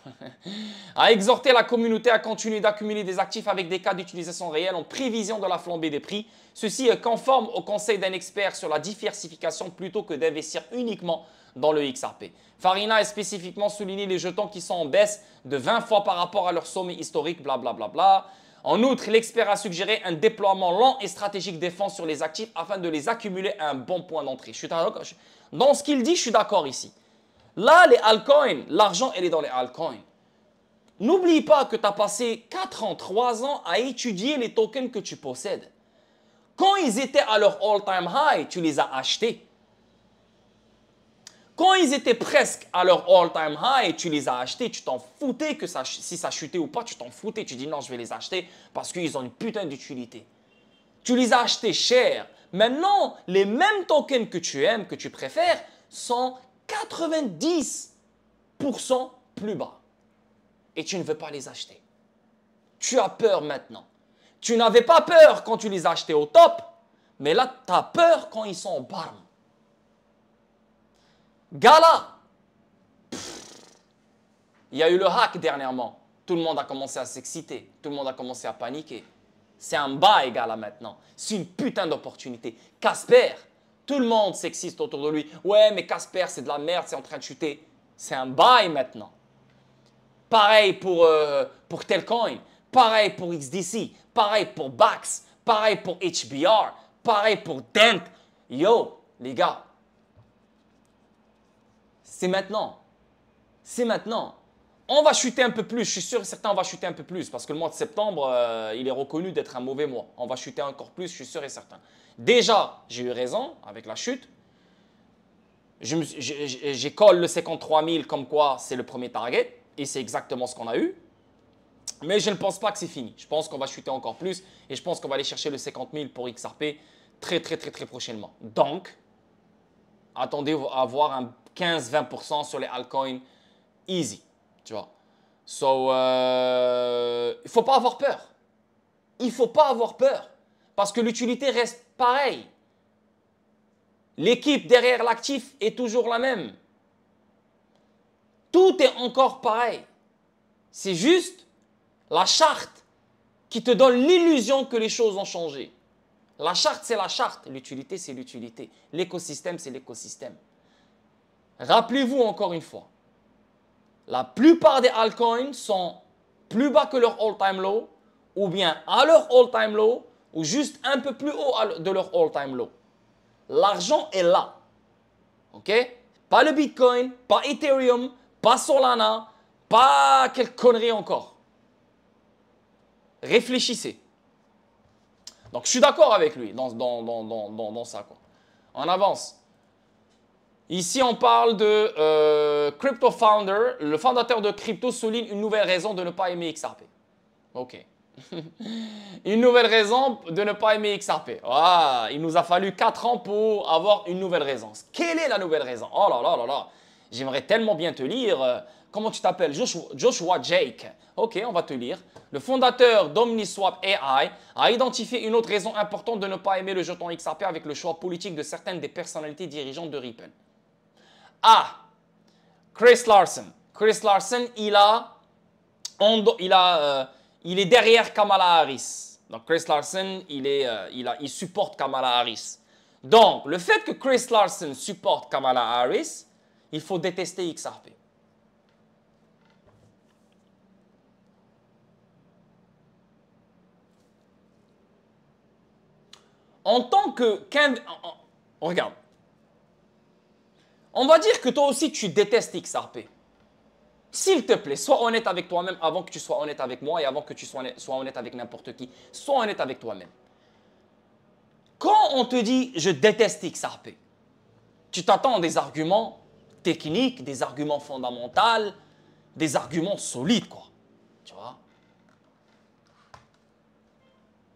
a exhorté la communauté à continuer d'accumuler des actifs avec des cas d'utilisation réelle en prévision de la flambée des prix. Ceci est conforme au conseil d'un expert sur la diversification plutôt que d'investir uniquement dans le XRP. Farina a spécifiquement souligné les jetons qui sont en baisse de 20 fois par rapport à leur sommet historique, blablabla. Bla, bla, bla. En outre, l'expert a suggéré un déploiement lent et stratégique des fonds sur les actifs afin de les accumuler à un bon point d'entrée. Dans ce qu'il dit, je suis d'accord ici. Là, les altcoins, l'argent, elle est dans les altcoins. N'oublie pas que tu as passé 4 ans, 3 ans à étudier les tokens que tu possèdes. Quand ils étaient à leur all-time high, tu les as achetés. Quand ils étaient presque à leur all-time high, tu les as achetés. Tu t'en foutais que si ça chutait ou pas, tu t'en foutais. Tu dis non, je vais les acheter parce qu'ils ont une putain d'utilité. Tu les as achetés cher. Maintenant, les mêmes tokens que tu aimes, que tu préfères, sont 90% plus bas. Et tu ne veux pas les acheter. Tu as peur maintenant. Tu n'avais pas peur quand tu les as achetés au top, mais là, tu as peur quand ils sont au bottom. Gala, il y a eu le hack dernièrement. Tout le monde a commencé à s'exciter. Tout le monde a commencé à paniquer. C'est un buy, Gala, maintenant. C'est une putain d'opportunité. Casper, tout le monde s'existe autour de lui. Ouais, mais Casper, c'est de la merde, c'est en train de chuter. C'est un buy maintenant. Pareil pour Telcoin, pareil pour XDC, pareil pour Bax, pareil pour HBR, pareil pour Dent. Yo, les gars, c'est maintenant. C'est maintenant. On va chuter un peu plus, je suis sûr et certain on va chuter un peu plus parce que le mois de septembre, il est reconnu d'être un mauvais mois. On va chuter encore plus, je suis sûr et certain. Déjà, j'ai eu raison avec la chute. J'ai collé le 53 000 comme quoi c'est le premier target et c'est exactement ce qu'on a eu. Mais je ne pense pas que c'est fini. Je pense qu'on va chuter encore plus et je pense qu'on va aller chercher le 50 000 pour XRP très prochainement. Donc, attendez à avoir un 15-20% sur les altcoins easy. Tu vois. So, il ne faut pas avoir peur. Il ne faut pas avoir peur. Parce que l'utilité reste pareille. L'équipe derrière l'actif est toujours la même. Tout est encore pareil. C'est juste la charte qui te donne l'illusion que les choses ont changé. La charte, c'est la charte. L'utilité, c'est l'utilité. L'écosystème, c'est l'écosystème. Rappelez-vous encore une fois. La plupart des altcoins sont plus bas que leur all-time low, ou bien à leur all-time low, ou juste un peu plus haut de leur all-time low. L'argent est là. OK? Pas le Bitcoin, pas Ethereum, pas Solana, pas quelle connerie encore. Réfléchissez. Donc, je suis d'accord avec lui dans ça, quoi. On avance. Ici, on parle de Crypto Founder. Le fondateur de Crypto souligne une nouvelle raison de ne pas aimer XRP. OK. Une nouvelle raison de ne pas aimer XRP. Ah, il nous a fallu 4 ans pour avoir une nouvelle raison. Quelle est la nouvelle raison? Oh là là là là. J'aimerais tellement bien te lire. Comment tu t'appelles? Joshua Jake. OK, on va te lire. Le fondateur d'OmniSwap AI a identifié une autre raison importante de ne pas aimer le jeton XRP avec le choix politique de certaines des personnalités dirigeantes de Ripple. Ah, Chris Larsen. Chris Larsen, il est derrière Kamala Harris. Donc, Chris Larsen, il supporte Kamala Harris. Donc, le fait que Chris Larsen supporte Kamala Harris, il faut détester XRP. En tant que... regarde. On va dire que toi aussi, tu détestes XRP. S'il te plaît, sois honnête avec toi-même avant que tu sois honnête avec moi et avant que tu sois honnête avec n'importe qui. Sois honnête avec toi-même. Quand on te dit « je déteste XRP », tu t'attends à des arguments techniques, des arguments fondamentaux, des arguments solides, quoi. Tu vois?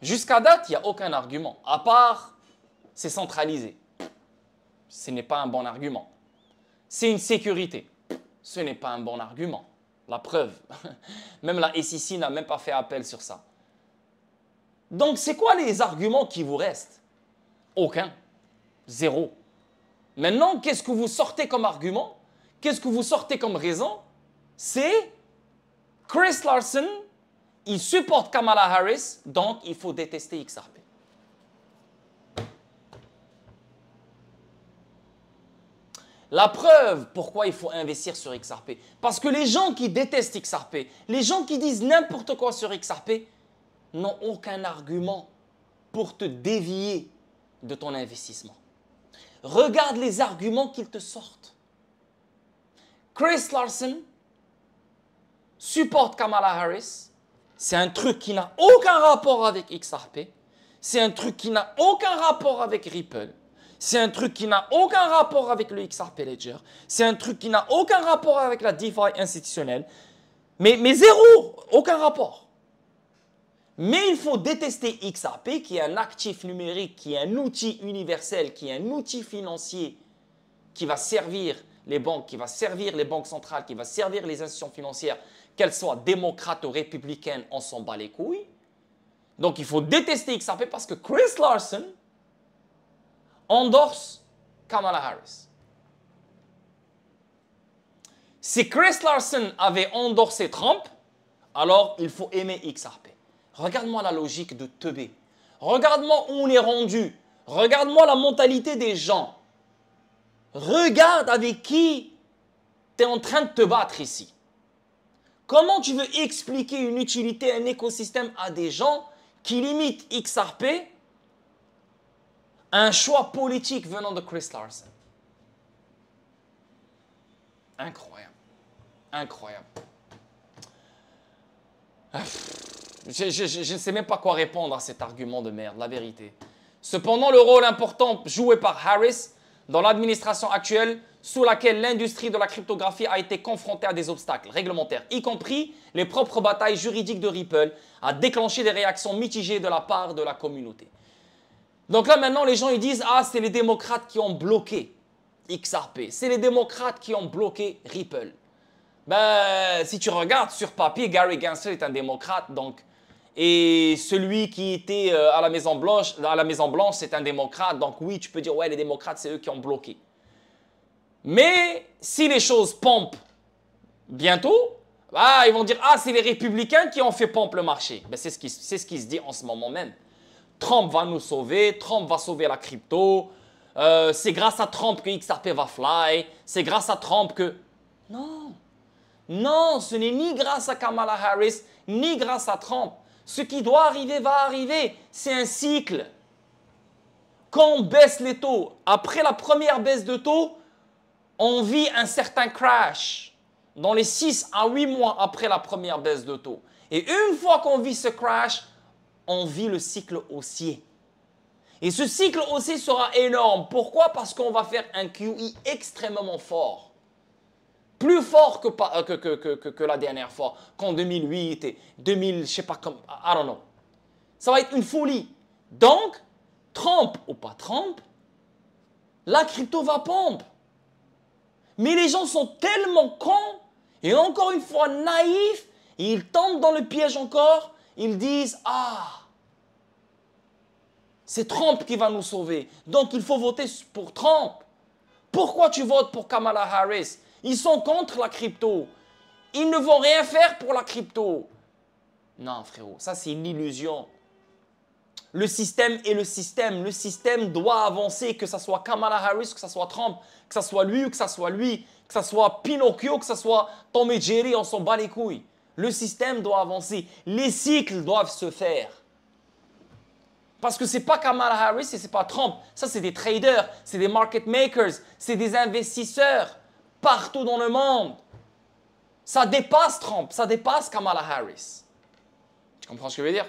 Jusqu'à date, il n'y a aucun argument, à part c'est centralisé. Ce n'est pas un bon argument. C'est une sécurité. Ce n'est pas un bon argument. La preuve, même la SEC n'a même pas fait appel sur ça. Donc, c'est quoi les arguments qui vous restent? Aucun. Zéro. Maintenant, qu'est-ce que vous sortez comme argument? Qu'est-ce que vous sortez comme raison? C'est Chris Larson, il supporte Kamala Harris, donc il faut détester XRP. La preuve pourquoi il faut investir sur XRP. Parce que les gens qui détestent XRP, les gens qui disent n'importe quoi sur XRP, n'ont aucun argument pour te dévier de ton investissement. Regarde les arguments qu'ils te sortent. Chris Larson supporte Kamala Harris. C'est un truc qui n'a aucun rapport avec XRP. C'est un truc qui n'a aucun rapport avec Ripple. C'est un truc qui n'a aucun rapport avec le XRP Ledger. C'est un truc qui n'a aucun rapport avec la DeFi institutionnelle. Mais zéro, aucun rapport. Mais il faut détester XRP, qui est un actif numérique, qui est un outil universel, qui est un outil financier qui va servir les banques, qui va servir les banques centrales, qui va servir les institutions financières, qu'elles soient démocrates ou républicaines, on s'en bat les couilles. Donc il faut détester XRP parce que Chris Larson endorse Kamala Harris. Si Chris Larson avait endorsé Trump, alors il faut aimer XRP. Regarde-moi la logique de teubé. Regarde-moi où on est rendu. Regarde-moi la mentalité des gens. Regarde avec qui tu es en train de te battre ici. Comment tu veux expliquer une utilité, un écosystème à des gens qui limitent XRP à un choix politique venant de Chris Larson? Incroyable. Incroyable. Je ne sais même pas quoi répondre à cet argument de merde, la vérité. Cependant, le rôle important joué par Harris dans l'administration actuelle, sous laquelle l'industrie de la cryptographie a été confrontée à des obstacles réglementaires, y compris les propres batailles juridiques de Ripple, a déclenché des réactions mitigées de la part de la communauté. Donc là, maintenant, les gens ils disent « Ah, c'est les démocrates qui ont bloqué XRP. C'est les démocrates qui ont bloqué Ripple. » Ben, si tu regardes sur papier, Gary Gensler est un démocrate, donc, et celui qui était à la Maison-Blanche, c'est un démocrate, donc oui, tu peux dire, ouais, les démocrates, c'est eux qui ont bloqué. Mais si les choses pompent bientôt, ah, ils vont dire, ah, c'est les républicains qui ont fait pompe le marché. Ben, c'est ce qui se dit en ce moment même. Trump va nous sauver, Trump va sauver la crypto, c'est grâce à Trump que XRP va fly, c'est grâce à Trump que... Non. Non, ce n'est ni grâce à Kamala Harris, ni grâce à Trump. Ce qui doit arriver va arriver. C'est un cycle. Quand on baisse les taux, après la première baisse de taux, on vit un certain crash dans les 6 à 8 mois après la première baisse de taux. Et une fois qu'on vit ce crash, on vit le cycle haussier. Et ce cycle haussier sera énorme. Pourquoi? Parce qu'on va faire un QE extrêmement fort. Plus fort que la dernière fois, qu'en 2008 et 2000, je sais pas comme, I don't know. Ça va être une folie. Donc, Trump ou pas Trump, la crypto va pompe. Mais les gens sont tellement cons et encore une fois naïfs, et ils tombent dans le piège encore, ils disent, ah, c'est Trump qui va nous sauver, donc il faut voter pour Trump. Pourquoi tu votes pour Kamala Harris? Ils sont contre la crypto. Ils ne vont rien faire pour la crypto. Non, frérot, ça c'est une illusion. Le système est le système. Le système doit avancer, que ce soit Kamala Harris, que ce soit Trump, que ce soit lui ou que ce soit lui, que ce soit Pinocchio, que ce soit Tom et Jerry, on s'en bat les couilles. Le système doit avancer. Les cycles doivent se faire. Parce que ce n'est pas Kamala Harris et ce n'est pas Trump. Ça, c'est des traders, c'est des market makers, c'est des investisseurs. Partout dans le monde. Ça dépasse Trump, ça dépasse Kamala Harris. Tu comprends ce que je veux dire?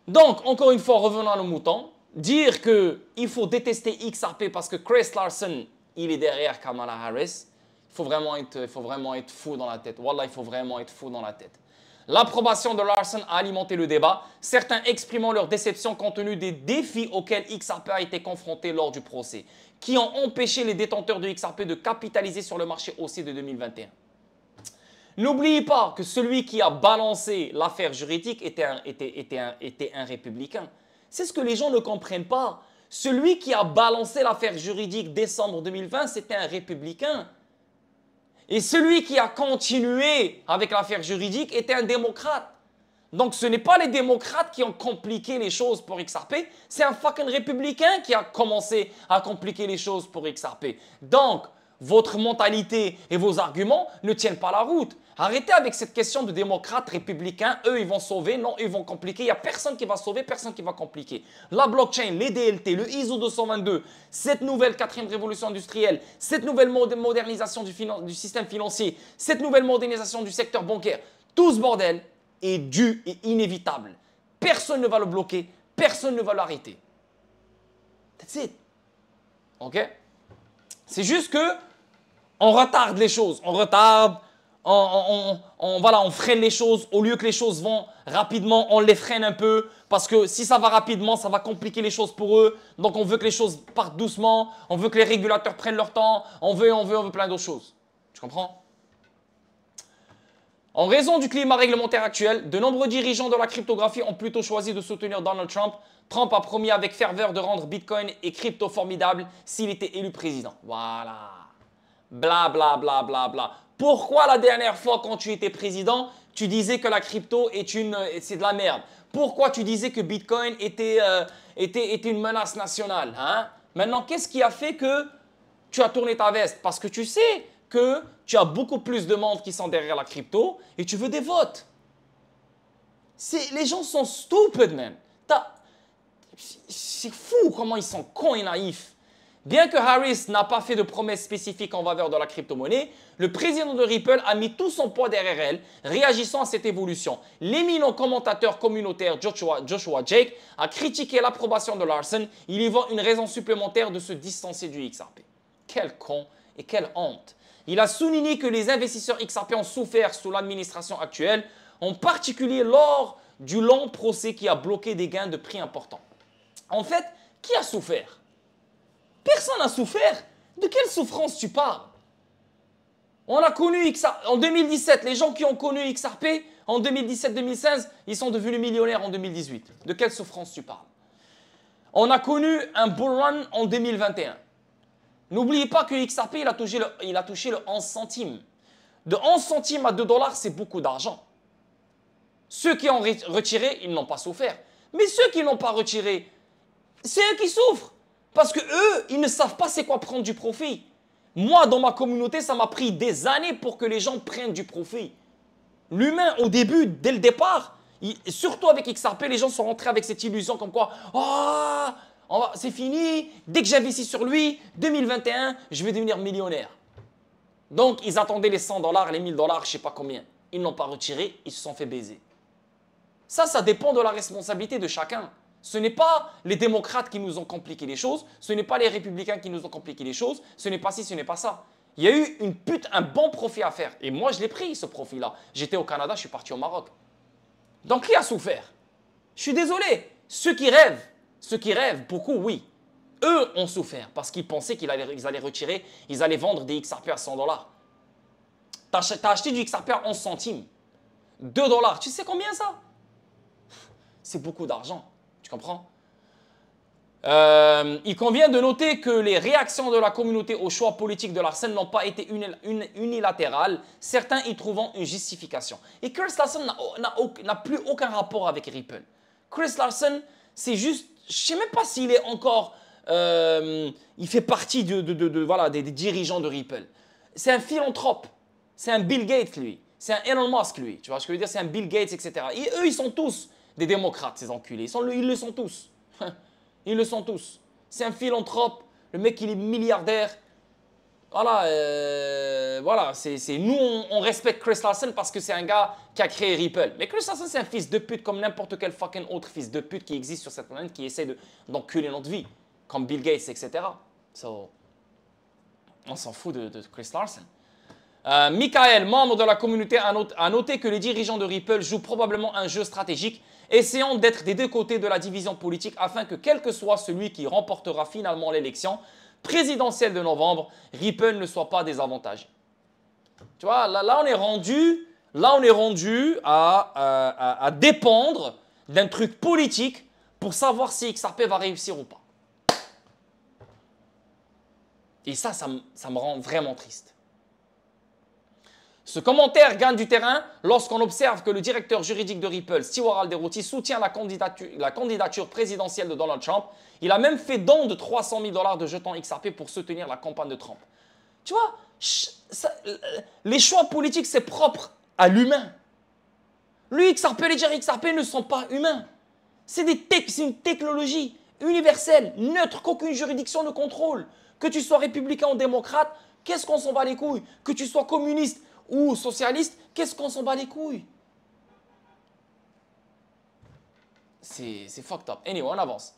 Donc, encore une fois, revenons à nos moutons. Dire qu'il faut détester XRP parce que Chris Larson, il est derrière Kamala Harris, il faut vraiment être fou dans la tête. Wallah, il faut vraiment être fou dans la tête. L'approbation de Larson a alimenté le débat, certains exprimant leur déception compte tenu des défis auxquels XRP a été confronté lors du procès, qui ont empêché les détenteurs de XRP de capitaliser sur le marché haussier de 2021. N'oubliez pas que celui qui a balancé l'affaire juridique était un républicain. C'est ce que les gens ne comprennent pas. Celui qui a balancé l'affaire juridique décembre 2020, c'était un républicain. Et celui qui a continué avec l'affaire juridique était un démocrate. Donc ce n'est pas les démocrates qui ont compliqué les choses pour XRP, c'est un fucking républicain qui a commencé à compliquer les choses pour XRP. Donc, votre mentalité et vos arguments ne tiennent pas la route. Arrêtez avec cette question de démocrates, républicains, eux ils vont sauver, non, ils vont compliquer. Il n'y a personne qui va sauver, personne qui va compliquer. La blockchain, les DLT, le ISO 222, cette nouvelle quatrième révolution industrielle, cette nouvelle modernisation du système financier, cette nouvelle modernisation du secteur bancaire, tout ce bordel est dû et inévitable. Personne ne va le bloquer, personne ne va l'arrêter. That's it. Ok? C'est juste que on retarde les choses, on retarde, on freine les choses. Au lieu que les choses vont rapidement, on les freine un peu. Parce que si ça va rapidement, ça va compliquer les choses pour eux. Donc on veut que les choses partent doucement. On veut que les régulateurs prennent leur temps. On veut plein d'autres choses. Tu comprends? En raison du climat réglementaire actuel, de nombreux dirigeants de la cryptographie ont plutôt choisi de soutenir Donald Trump. Trump a promis avec ferveur de rendre Bitcoin et crypto formidables s'il était élu président. Voilà. Bla bla bla bla bla. Pourquoi la dernière fois quand tu étais président, tu disais que la crypto c'est de la merde? Pourquoi tu disais que Bitcoin était une menace nationale, hein? Maintenant, qu'est-ce qui a fait que tu as tourné ta veste? Parce que tu sais que tu as beaucoup plus de monde qui sont derrière la crypto et tu veux des votes. Les gens sont stupid, man. C'est fou comment ils sont cons et naïfs. Bien que Harris n'a pas fait de promesses spécifiques en faveur de la crypto-monnaie, le président de Ripple a mis tout son poids derrière elle, réagissant à cette évolution. L'éminent commentateur communautaire Joshua Jake a critiqué l'approbation de Larson. Il y voit une raison supplémentaire de se distancer du XRP. Quel con et quelle honte. Il a souligné que les investisseurs XRP ont souffert sous l'administration actuelle, en particulier lors du long procès qui a bloqué des gains de prix importants. En fait, qui a souffert? Personne n'a souffert. De quelle souffrance tu parles? On a connu XRP en 2017. Les gens qui ont connu XRP en 2017-2016, ils sont devenus millionnaires en 2018. De quelle souffrance tu parles? On a connu un bull run en 2021. N'oubliez pas que XRP, il a touché le 11 centimes. De 11 centimes à 2 dollars, c'est beaucoup d'argent. Ceux qui ont retiré, ils n'ont pas souffert. Mais ceux qui n'ont pas retiré, c'est eux qui souffrent. Parce que eux, ils ne savent pas c'est quoi prendre du profit. Moi, dans ma communauté, ça m'a pris des années pour que les gens prennent du profit. L'humain, au début, dès le départ, surtout avec XRP, les gens sont rentrés avec cette illusion comme quoi « Oh, c'est fini, dès que j'investis sur lui, 2021, je vais devenir millionnaire. » Donc, ils attendaient les 100 dollars, les 1000 dollars, je ne sais pas combien. Ils n'ont pas retiré, ils se sont fait baiser. Ça dépend de la responsabilité de chacun. Ce n'est pas les démocrates qui nous ont compliqué les choses, ce n'est pas les républicains qui nous ont compliqué les choses, ce n'est pas ci, ce n'est pas ça. Il y a eu un bon profit à faire. Et moi, je l'ai pris, ce profit-là. J'étais au Canada, je suis parti au Maroc. Donc, qui a souffert? Je suis désolé. Ceux qui rêvent, beaucoup, oui. Eux ont souffert parce qu'ils pensaient qu'ils allaient retirer, ils allaient vendre des XRP à 100 dollars. Tu as acheté du XRP à 11 centimes. 2 dollars. Tu sais combien ça? C'est beaucoup d'argent. Tu comprends? Il convient de noter que les réactions de la communauté au choix politique de Larson n'ont pas été unilatérales, certains y trouvant une justification. Et Chris Larson n'a plus aucun rapport avec Ripple. Chris Larson, c'est juste, je ne sais même pas s'il est encore, il fait partie voilà, des dirigeants de Ripple. C'est un philanthrope, c'est un Bill Gates lui, c'est un Elon Musk lui, tu vois ce que je veux dire, c'est un Bill Gates, etc. Et eux, ils sont tous des démocrates, ces enculés. Ils le sont tous. Ils le sont tous. C'est un philanthrope. Le mec, il est milliardaire. Voilà, voilà nous, on respecte Chris Larsen parce que c'est un gars qui a créé Ripple. Mais Chris Larsen, c'est un fils de pute comme n'importe quel fucking autre fils de pute qui existe sur cette planète qui essaie d'enculer notre vie, comme Bill Gates, etc. So, on s'en fout de Chris Larsen. Michael, membre de la communauté, a noté que les dirigeants de Ripple jouent probablement un jeu stratégique, essayant d'être des deux côtés de la division politique afin que quel que soit celui qui remportera finalement l'élection présidentielle de novembre, Ripple ne soit pas désavantagé. Tu vois, là on est rendu à dépendre d'un truc politique pour savoir si XRP va réussir ou pas. Et ça me rend vraiment triste. Ce commentaire gagne du terrain lorsqu'on observe que le directeur juridique de Ripple, Stewart Alderoty, soutient la candidature présidentielle de Donald Trump. Il a même fait don de 300 000 $ de jetons XRP pour soutenir la campagne de Trump. Tu vois, les choix politiques, c'est propre à l'humain. Lui, XRP, les dirigeants XRP ne sont pas humains. C'est une technologie universelle, neutre, qu'aucune juridiction ne contrôle. Que tu sois républicain ou démocrate, qu'est-ce qu'on s'en bat les couilles? Que tu sois communiste ou socialiste, qu'est-ce qu'on s'en bat les couilles? C'est fucked up. Anyway, on avance.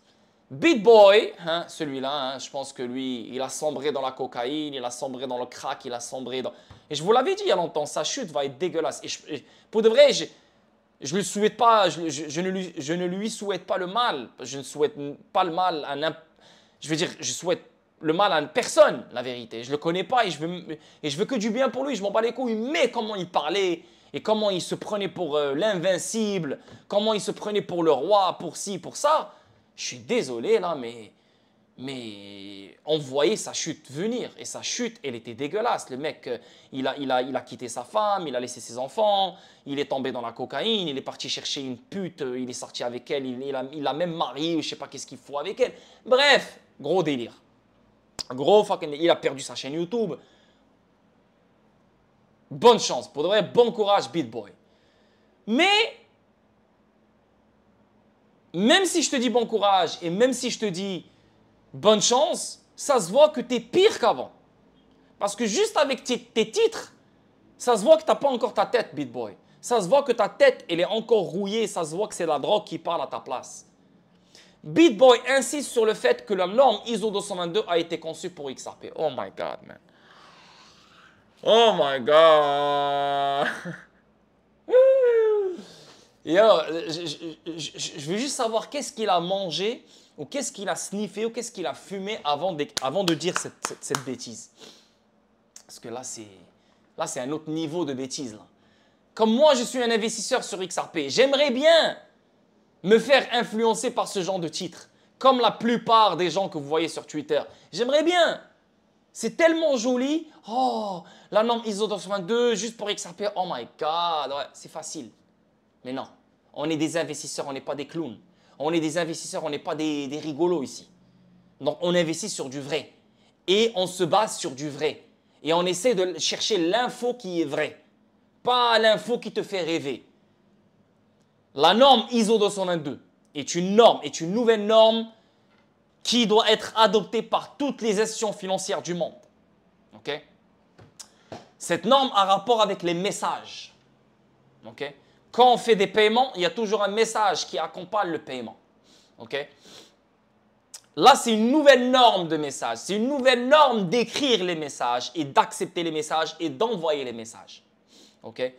BitBoy, hein, celui-là, hein, je pense que lui, il a sombré dans la cocaïne, il a sombré dans le crack, il a sombré dans... Et je vous l'avais dit il y a longtemps, sa chute va être dégueulasse. Et pour de vrai, je lui souhaite pas, je ne lui souhaite pas le mal. Je ne souhaite pas le mal à je veux dire, je souhaite le mal à personne, la vérité. Je le connais pas et je veux que du bien pour lui. Je m'en bats les couilles. Mais comment il parlait et comment il se prenait pour l'invincible, comment il se prenait pour le roi, pour ci, pour ça. Je suis désolé là, mais on voyait sa chute venir. Et sa chute, elle était dégueulasse. Le mec, il a quitté sa femme, il a laissé ses enfants, il est tombé dans la cocaïne, il est parti chercher une pute, il est sorti avec elle, il a même marié, je sais pas qu'est-ce qu'il faut avec elle. Bref, gros délire. Gros fucking... Il a perdu sa chaîne YouTube. Bonne chance. Pour de vrai, bon courage, BitBoy. Mais, même si je te dis bon courage et même si je te dis bonne chance, ça se voit que tu es pire qu'avant. Parce que juste avec tes titres, ça se voit que tu n'as pas encore ta tête, BitBoy. Ça se voit que ta tête, elle est encore rouillée. Ça se voit que c'est la drogue qui parle à ta place. BitBoy insiste sur le fait que la norme ISO 222 a été conçue pour XRP. Oh my God, man. Oh my God. Et alors, je veux juste savoir qu'est-ce qu'il a mangé ou qu'est-ce qu'il a sniffé ou qu'est-ce qu'il a fumé avant de dire cette bêtise. Parce que là, c'est un autre niveau de bêtise. Là. Comme moi, je suis un investisseur sur XRP, j'aimerais bien me faire influencer par ce genre de titre, comme la plupart des gens que vous voyez sur Twitter. J'aimerais bien. C'est tellement joli. Oh, la norme ISO 222 juste pour XRP. Oh my God, ouais, c'est facile. Mais non, on est des investisseurs, on n'est pas des clowns. On est des investisseurs, on n'est pas des rigolos ici. Donc, on investit sur du vrai. Et on se base sur du vrai. Et on essaie de chercher l'info qui est vraie. Pas l'info qui te fait rêver. La norme ISO 222 est une norme, est une nouvelle norme qui doit être adoptée par toutes les institutions financières du monde. Okay? Cette norme a rapport avec les messages. Okay? Quand on fait des paiements, il y a toujours un message qui accompagne le paiement. Okay? Là, c'est une nouvelle norme de message. C'est une nouvelle norme d'écrire les messages et d'accepter les messages et d'envoyer les messages. Okay?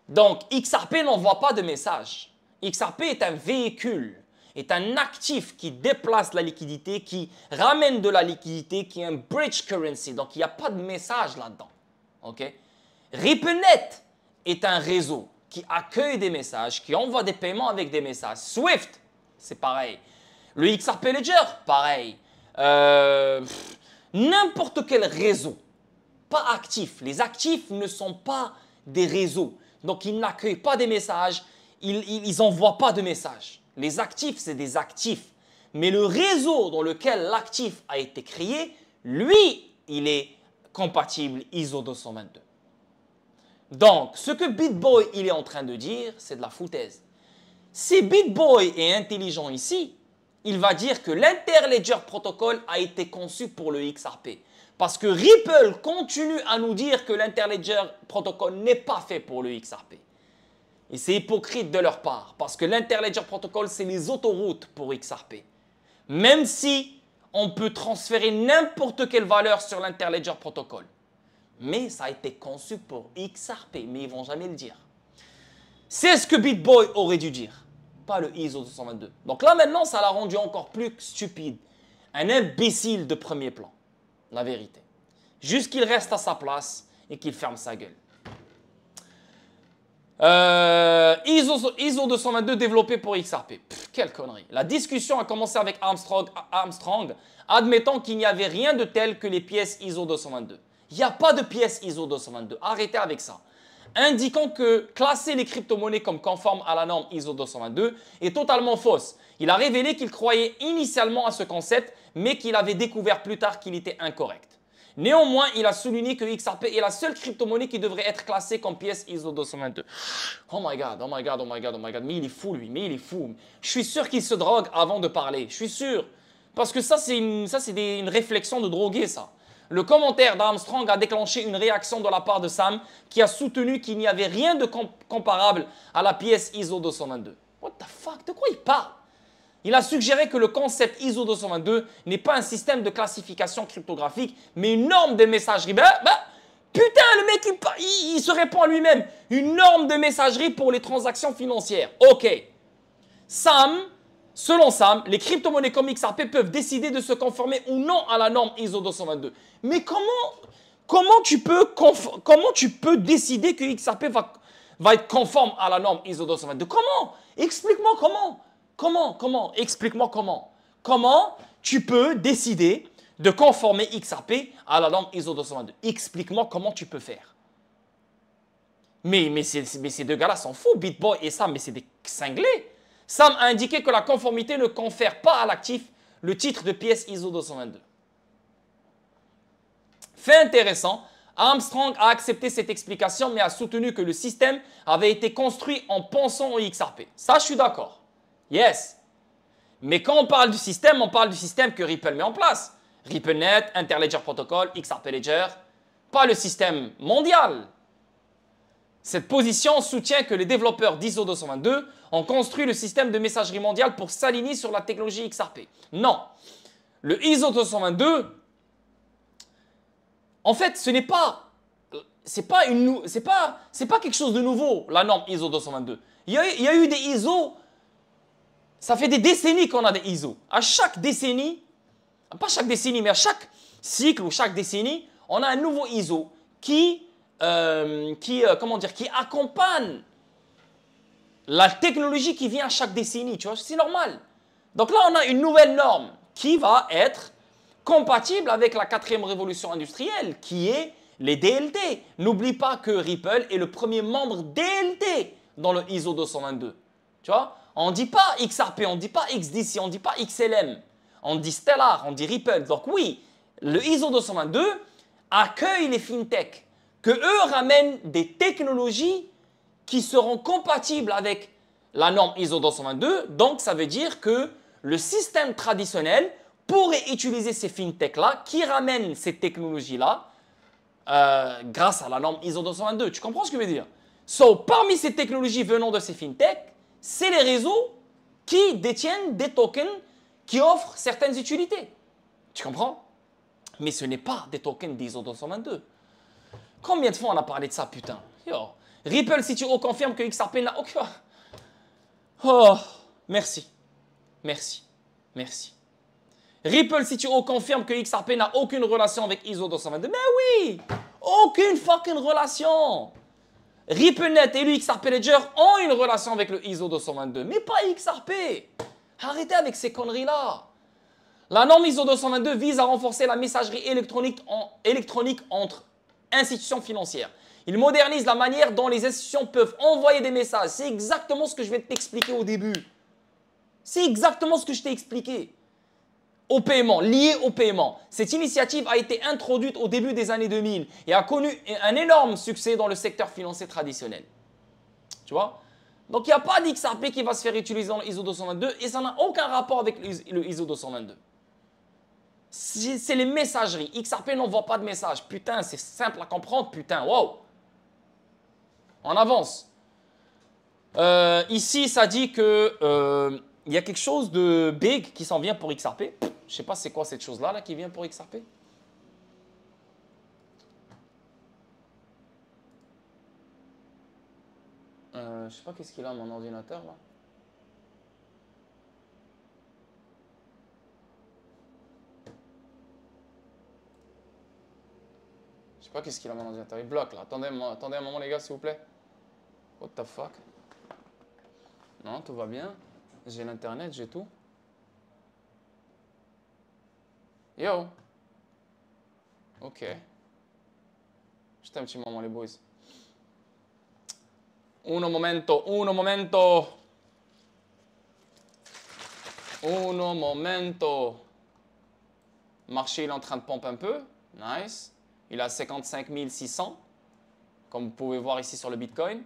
Donc, XRP n'envoie pas de messages. XRP est un véhicule, est un actif qui déplace la liquidité, qui ramène de la liquidité, qui est un bridge currency. Donc, il n'y a pas de message là-dedans. Okay? RippleNet est un réseau qui accueille des messages, qui envoie des paiements avec des messages. Swift, c'est pareil. Le XRP Ledger, pareil. N'importe quel réseau, pas actif. Les actifs ne sont pas des réseaux. Donc, ils n'accueillent pas des messages. Ils n'envoient pas de messages. Les actifs, c'est des actifs. Mais le réseau dans lequel l'actif a été créé, lui, il est compatible ISO 222. Donc, ce que BitBoy il est en train de dire, c'est de la foutaise. Si BitBoy est intelligent ici, il va dire que l'Interledger Protocol a été conçu pour le XRP. Parce que Ripple continue à nous dire que l'Interledger Protocol n'est pas fait pour le XRP. Et c'est hypocrite de leur part, parce que l'Interledger Protocol, c'est les autoroutes pour XRP. Même si on peut transférer n'importe quelle valeur sur l'Interledger Protocol. Mais ça a été conçu pour XRP, mais ils ne vont jamais le dire. C'est ce que BitBoy aurait dû dire, pas le ISO 222. Donc là maintenant, ça l'a rendu encore plus stupide. Un imbécile de premier plan, la vérité. Juste qu'il reste à sa place et qu'il ferme sa gueule. ISO 222 développé pour XRP. Pff, quelle connerie. La discussion a commencé avec Armstrong, admettant qu'il n'y avait rien de tel que les pièces ISO 222. Il n'y a pas de pièces ISO 222. Arrêtez avec ça. Indiquant que classer les crypto-monnaies comme conformes à la norme ISO 222 est totalement fausse. Il a révélé qu'il croyait initialement à ce concept, mais qu'il avait découvert plus tard qu'il était incorrect. Néanmoins, il a souligné que XRP est la seule crypto-monnaie qui devrait être classée comme pièce ISO 222. Oh my god, oh my god, oh my god, oh my god. Mais il est fou lui, mais il est fou. Je suis sûr qu'il se drogue avant de parler. Je suis sûr. Parce que ça, c'est une réflexion de drogué, ça. Le commentaire d'Armstrong a déclenché une réaction de la part de Sam qui a soutenu qu'il n'y avait rien de comparable à la pièce ISO 222. What the fuck? De quoi il parle? Il a suggéré que le concept ISO 222 n'est pas un système de classification cryptographique, mais une norme de messagerie. Putain, le mec, il se répond à lui-même. Une norme de messagerie pour les transactions financières. Ok. Selon Sam, les crypto-monnaies comme XRP peuvent décider de se conformer ou non à la norme ISO 222. Mais comment tu peux décider que XRP va être conforme à la norme ISO 222? Comment? Explique-moi comment. Comment? Explique-moi comment. Comment tu peux décider de conformer XRP à la norme ISO 222? Explique-moi comment tu peux faire. Mais ces deux gars-là s'en foutent, BitBoy et Sam, mais c'est des cinglés. Sam a indiqué que la conformité ne confère pas à l'actif le titre de pièce ISO 222. Fait intéressant, Armstrong a accepté cette explication mais a soutenu que le système avait été construit en pensant au XRP. Ça, je suis d'accord. Yes. Mais quand on parle du système que Ripple met en place. RippleNet, Interledger Protocol, XRP Ledger, pas le système mondial. Cette position soutient que les développeurs d'ISO 222 ont construit le système de messagerie mondiale pour s'aligner sur la technologie XRP. Non. Le ISO 222, en fait, c'est pas quelque chose de nouveau, la norme ISO 222. Il y a eu des ISO, ça fait des décennies qu'on a des ISO. À chaque décennie, pas chaque décennie, mais à chaque cycle ou chaque décennie, on a un nouveau ISO qui accompagne la technologie qui vient à chaque décennie, tu vois, c'est normal. Donc là, on a une nouvelle norme qui va être compatible avec la 4e révolution industrielle, qui est les DLT. N'oublie pas que Ripple est le premier membre DLT dans le ISO 222. Tu vois, on ne dit pas XRP, on ne dit pas XDC, on ne dit pas XLM. On dit Stellar, on dit Ripple. Donc oui, le ISO 222 accueille les fintechs, que eux ramènent des technologies qui seront compatibles avec la norme ISO 222. Donc, ça veut dire que le système traditionnel pourrait utiliser ces fintechs-là qui ramènent ces technologies-là grâce à la norme ISO 222. Tu comprends ce que je veux dire? Parmi ces technologies venant de ces fintechs, c'est les réseaux qui détiennent des tokens qui offrent certaines utilités. Tu comprends? Mais ce n'est pas des tokens d'ISO 222. Combien de fois on a parlé de ça, putain? Yo. Ripple CTO confirme que XRP n'a aucun... Oh, merci. Ripple CTO confirme que XRP n'a aucune relation avec ISO 222. Mais oui! Aucune fucking relation! RippleNet et le XRP Ledger ont une relation avec le ISO 222, mais pas XRP. Arrêtez avec ces conneries-là. La norme ISO 222 vise à renforcer la messagerie électronique entre institutions financières. Il modernise la manière dont les institutions peuvent envoyer des messages. C'est exactement ce que je vais t'expliquer au début. C'est exactement ce que je t'ai expliqué. Au paiement, lié au paiement. Cette initiative a été introduite au début des années 2000 et a connu un énorme succès dans le secteur financier traditionnel. Tu vois? Donc, il n'y a pas d'XRP qui va se faire utiliser dans le ISO 222 et ça n'a aucun rapport avec le ISO 222. C'est les messageries. XRP n'envoie pas de messages. Putain, c'est simple à comprendre. Putain, wow. On avance. Ici, ça dit que il y a quelque chose de big qui s'en vient pour XRP. Je sais pas c'est quoi cette chose-là là, qui vient pour XRP. Je sais pas qu'est-ce qu'il a mon ordinateur là. Je sais pas qu'est-ce qu'il a mon ordinateur. Il bloque là. Attendez un moment les gars s'il vous plaît. What the fuck? Non, tout va bien. J'ai l'internet, j'ai tout. Yo. Ok. Juste un petit moment les boys. Uno momento, uno momento. Uno momento. Marché il est en train de pomper un peu. Nice. Il a 55 600. Comme vous pouvez voir ici sur le Bitcoin.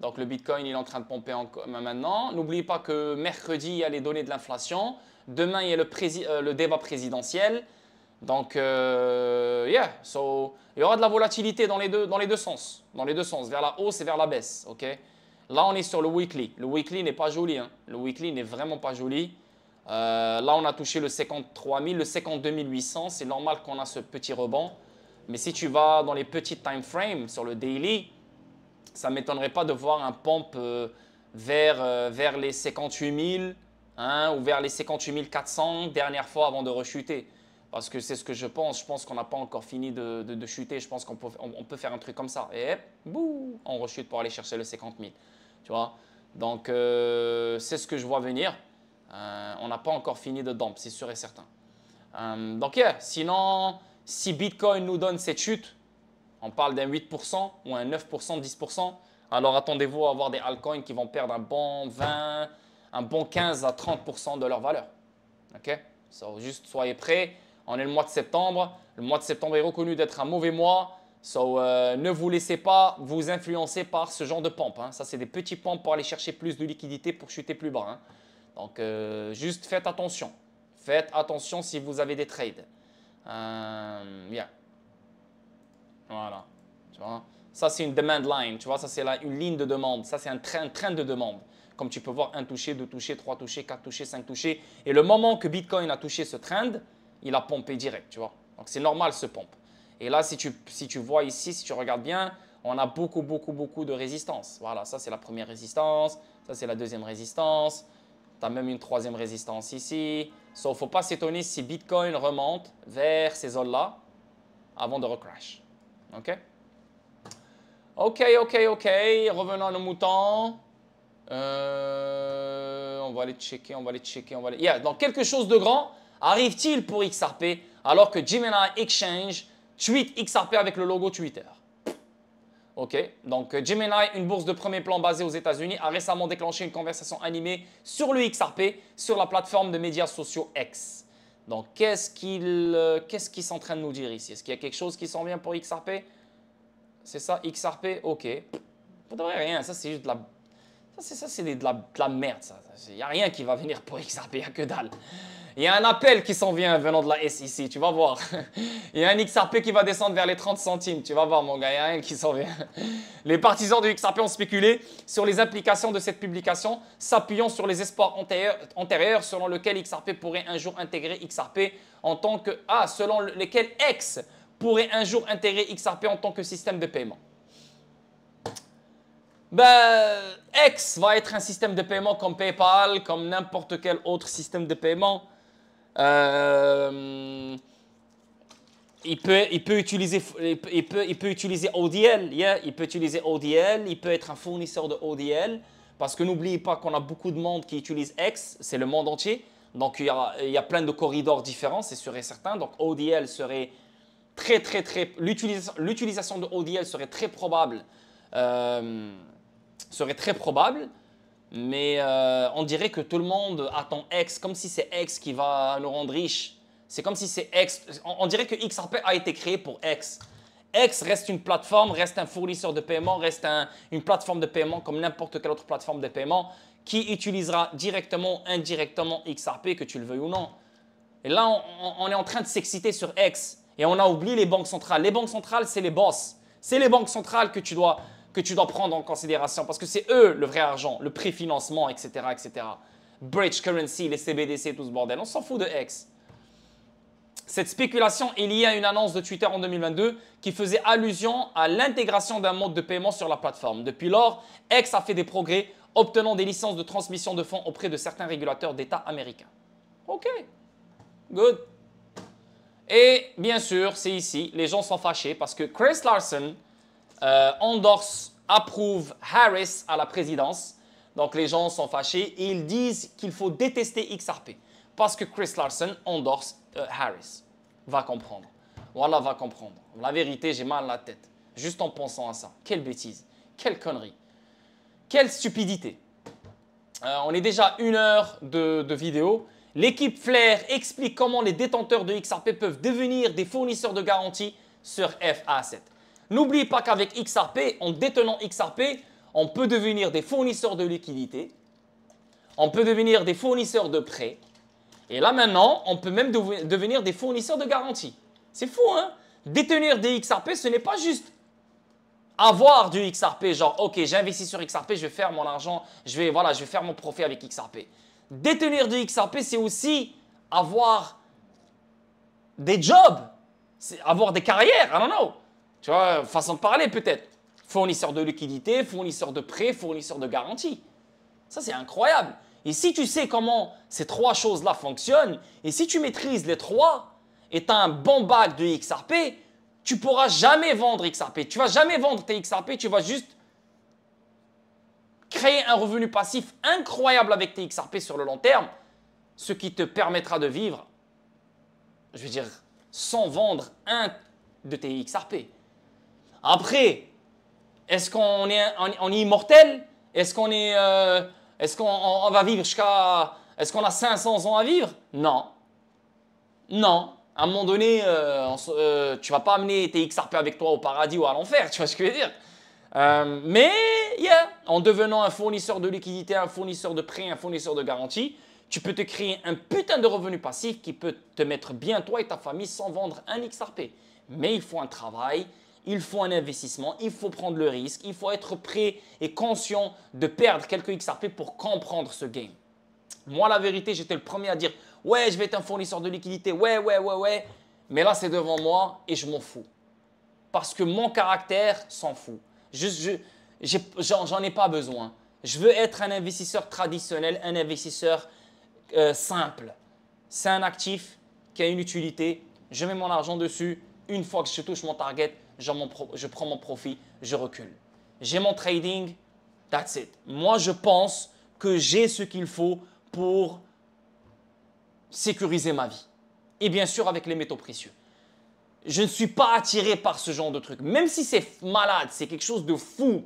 Donc le Bitcoin, il est en train de pomper maintenant. N'oubliez pas que mercredi, il y a les données de l'inflation. Demain, il y a le débat présidentiel. Donc, yeah. So, il y aura de la volatilité dans les deux sens. Dans les deux sens, vers la hausse et vers la baisse. Ok. Là, on est sur le weekly. Le weekly n'est pas joli. Hein. Le weekly n'est vraiment pas joli. Là, on a touché le 53 000, le 52 800. C'est normal qu'on a ce petit rebond. Mais si tu vas dans les petits time frames sur le daily, ça ne m'étonnerait pas de voir un pump vers les 58 000 hein, ou vers les 58 400 dernière fois avant de rechuter. Parce que c'est ce que je pense. Je pense qu'on n'a pas encore fini de chuter. Je pense qu'on peut faire un truc comme ça. Et hop, bouh, on rechute pour aller chercher le 50 000. Tu vois? Donc, c'est ce que je vois venir. On n'a pas encore fini de dump, c'est sûr et certain. Donc, yeah. Sinon, si Bitcoin nous donne cette chute, on parle d'un 8% ou un 9%, 10%. Alors attendez-vous à avoir des altcoins qui vont perdre un bon 20, un bon 15 à 30% de leur valeur. Ok? So, juste soyez prêts. On est le mois de septembre. Le mois de septembre est reconnu d'être un mauvais mois. So, ne vous laissez pas vous influencer par ce genre de pompe. Hein. Ça, c'est des petits pompes pour aller chercher plus de liquidité pour chuter plus bas. Hein. Donc, juste faites attention. Faites attention si vous avez des trades. Yeah. Voilà, tu vois. Ça, c'est une demand line, tu vois. Ça, c'est une ligne de demande. Ça, c'est un train de demande. Comme tu peux voir, 1 touché, 2 touchés, 3 touchés, 4 touchés, 5 touchés. Et le moment que Bitcoin a touché ce trend, il a pompé direct, tu vois. Donc, c'est normal ce pompe. Et là, si tu vois ici, si tu regardes bien, on a beaucoup de résistance. Voilà, ça, c'est la première résistance. Ça, c'est la deuxième résistance. Tu as même une troisième résistance ici. Sauf, il ne faut pas s'étonner si Bitcoin remonte vers ces zones-là avant de recrash. OK? OK. Revenons à nos moutons. On va aller checker. Yeah, donc, quelque chose de grand arrive-t-il pour XRP alors que Gemini Exchange tweet XRP avec le logo Twitter? OK. Donc, Gemini, une bourse de premier plan basée aux États-Unis, a récemment déclenché une conversation animée sur le XRP sur la plateforme de médias sociaux X. Donc, qu'est-ce qu'ils sont en train de nous dire ici? Est-ce qu'il y a quelque chose qui s'en vient pour XRP? C'est ça, XRP? OK. Pas de rien, ça c'est juste de la... Ça c'est de la merde, ça. Il n'y a rien qui va venir pour XRP, il n'y a que dalle. Il y a un appel qui s'en vient venant de la SEC, tu vas voir. Il y a un XRP qui va descendre vers les 30 centimes, tu vas voir mon gars, il y a rien qui s'en vient. Les partisans du XRP ont spéculé sur les implications de cette publication, s'appuyant sur les espoirs antérieurs selon lesquels XRP pourrait un jour intégrer XRP en tant que... Ah, selon lesquels X pourrait un jour intégrer XRP en tant que système de paiement. Ben, X va être un système de paiement comme PayPal, comme n'importe quel autre système de paiement. Il peut utiliser ODL, yeah, il peut utiliser ODL, il peut être un fournisseur de ODL, parce que n'oubliez pas qu'on a beaucoup de monde qui utilise X, c'est le monde entier, donc il y a plein de corridors différents, c'est sûr et certain, donc ODL serait l'utilisation de ODL serait très probable, mais on dirait que tout le monde attend X, comme si c'est X qui va nous rendre riches. C'est comme si c'est X. On dirait que XRP a été créé pour X. X reste une plateforme, reste un fournisseur de paiement, reste une plateforme de paiement comme n'importe quelle autre plateforme de paiement qui utilisera directement ou indirectement XRP, que tu le veuilles ou non. Et là, on est en train de s'exciter sur X. Et on a oublié les banques centrales. Les banques centrales, c'est les boss. C'est les banques centrales que tu dois prendre en considération. Parce que c'est eux le vrai argent, le préfinancement, etc., etc. Bridge currency, les CBDC, tout ce bordel. On s'en fout de X. Cette spéculation est liée à une annonce de Twitter en 2022 qui faisait allusion à l'intégration d'un mode de paiement sur la plateforme. Depuis lors, X a fait des progrès, obtenant des licences de transmission de fonds auprès de certains régulateurs d'États américains. OK, good. Et bien sûr, c'est ici, les gens sont fâchés parce que Chris Larson endorse, approuve Harris à la présidence. Donc les gens sont fâchés et ils disent qu'il faut détester XRP parce que Chris Larson endorse Harris. Va comprendre. Voilà, va comprendre. La vérité, j'ai mal à la tête. Juste en pensant à ça. Quelle bêtise. Quelle connerie. Quelle stupidité. On est déjà 1 heure de vidéo. L'équipe Flair explique comment les détenteurs de XRP peuvent devenir des fournisseurs de garantie sur FA7. N'oublie pas qu'avec XRP, en détenant XRP, on peut devenir des fournisseurs de liquidités. On peut devenir des fournisseurs de prêts. Et là maintenant, on peut même devenir des fournisseurs de garantie. C'est fou, hein? Détenir des XRP, ce n'est pas juste avoir du XRP, genre, ok, j'investis sur XRP, je vais faire mon argent, je vais faire mon profit avec XRP. Détenir du XRP, c'est aussi avoir des jobs, avoir des carrières, I don't know. Tu vois, façon de parler peut-être. Fournisseur de liquidité, fournisseur de prêts, fournisseur de garantie. Ça, c'est incroyable. Et si tu sais comment ces 3 choses-là fonctionnent, et si tu maîtrises les 3, et tu as un bon bac de XRP, tu ne pourras jamais vendre XRP. Tu ne vas jamais vendre tes XRP, tu vas juste créer un revenu passif incroyable avec tes XRP sur le long terme, ce qui te permettra de vivre, je veux dire, sans vendre un de tes XRP. Après, est-ce qu'on est immortel? Est-ce qu'on va vivre jusqu'à... Est-ce qu'on a 500 ans à vivre? Non. Non. À un moment donné, tu vas pas amener tes XRP avec toi au paradis ou à l'enfer, tu vois ce que je veux dire? Mais, en devenant un fournisseur de liquidité, un fournisseur de prêt, un fournisseur de garantie, tu peux te créer un putain de revenu passif qui peut te mettre bien toi et ta famille sans vendre un XRP. Mais il faut un travail, il faut un investissement, il faut prendre le risque, il faut être prêt et conscient de perdre quelques XRP pour comprendre ce game. Moi, la vérité, j'étais le premier à dire « Ouais, je vais être un fournisseur de liquidité, ouais. » Mais là, c'est devant moi et je m'en fous. Parce que mon caractère s'en fout. J'en ai pas besoin. Je veux être un investisseur traditionnel, un investisseur simple. C'est un actif qui a une utilité. Je mets mon argent dessus. Une fois que je touche mon target, je prends mon profit, je recule. J'ai mon trading, that's it. Moi, je pense que j'ai ce qu'il faut pour sécuriser ma vie. Et bien sûr, avec les métaux précieux. Je ne suis pas attiré par ce genre de truc. Même si c'est malade, c'est quelque chose de fou.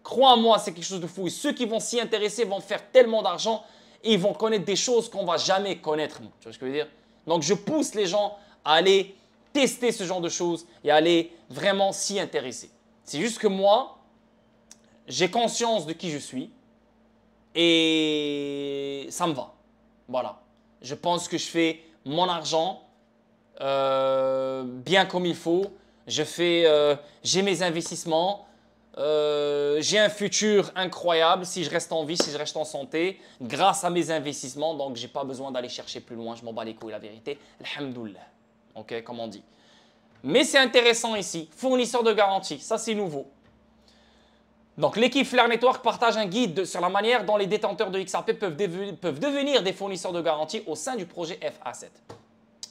Crois-moi, c'est quelque chose de fou. Et ceux qui vont s'y intéresser vont faire tellement d'argent et ils vont connaître des choses qu'on ne va jamais connaître. Tu vois ce que je veux dire? Donc, je pousse les gens à aller tester ce genre de choses et à aller vraiment s'y intéresser. C'est juste que moi, j'ai conscience de qui je suis et ça me va. Voilà. Je pense que je fais mon argent bien comme il faut. J'ai mes investissements. J'ai un futur incroyable si je reste en vie, si je reste en santé, grâce à mes investissements. Donc, je n'ai pas besoin d'aller chercher plus loin. Je m'en bats les couilles, la vérité. Alhamdoulilah. OK, comme on dit. Mais c'est intéressant ici. Fournisseur de garantie. Ça, c'est nouveau. Donc, l'équipe Flair Network partage un guide sur la manière dont les détenteurs de XRP peuvent devenir des fournisseurs de garantie au sein du projet FA7.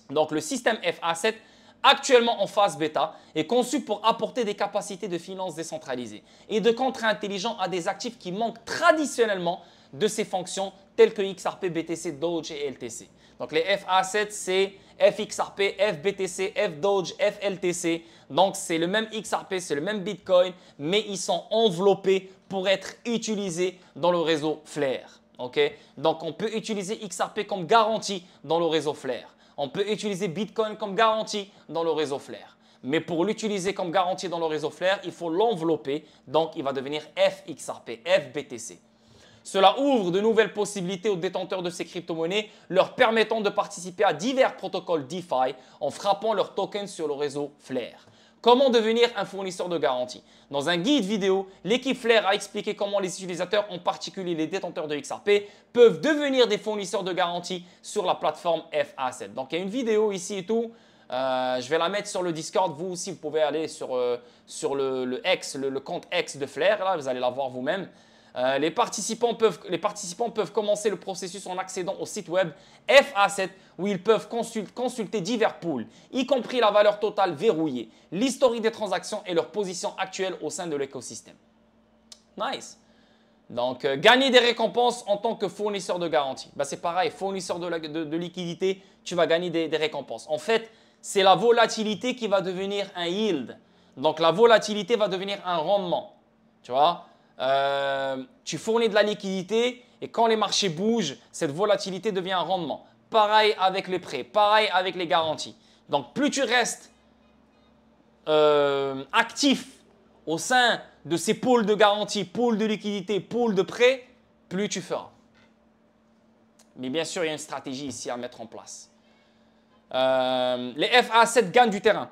Donc, le système FA7, actuellement en phase bêta, est conçu pour apporter des capacités de finance décentralisées et de contrats intelligents à des actifs qui manquent traditionnellement de ces fonctions telles que XRP, BTC, Doge et LTC. Donc, les FA7, c'est FXRP, FBTC, FDoge, FLTC. Donc, c'est le même XRP, c'est le même Bitcoin, mais ils sont enveloppés pour être utilisés dans le réseau Flair. Okay? Donc, on peut utiliser XRP comme garantie dans le réseau Flair. On peut utiliser Bitcoin comme garantie dans le réseau Flair. Mais pour l'utiliser comme garantie dans le réseau Flair, il faut l'envelopper. Donc, il va devenir FXRP, FBTC. Cela ouvre de nouvelles possibilités aux détenteurs de ces crypto-monnaies, leur permettant de participer à divers protocoles DeFi en frappant leurs tokens sur le réseau Flare. Comment devenir un fournisseur de garantie? Dans un guide vidéo, l'équipe Flare a expliqué comment les utilisateurs, en particulier les détenteurs de XRP, peuvent devenir des fournisseurs de garantie sur la plateforme FA7. Donc, il y a une vidéo ici et tout. Je vais la mettre sur le Discord. Vous aussi, vous pouvez aller sur le compte X de Flare. Là, vous allez la voir vous-même. Les participants peuvent commencer le processus en accédant au site web FA7 où ils peuvent consulter divers pools, y compris la valeur totale verrouillée, l'historique des transactions et leur position actuelle au sein de l'écosystème. Nice. Donc, gagner des récompenses en tant que fournisseur de garantie. Ben, c'est pareil, fournisseur de liquidité, tu vas gagner des récompenses. En fait, c'est la volatilité qui va devenir un yield. Donc, la volatilité va devenir un rendement. Tu vois? Tu fournis de la liquidité et quand les marchés bougent, cette volatilité devient un rendement. Pareil avec les prêts, pareil avec les garanties. Donc, plus tu restes actif au sein de ces pôles de garantie, pôles de liquidité, pôles de prêts, plus tu feras. Mais bien sûr, il y a une stratégie ici à mettre en place. Les FA7 gagnent du terrain.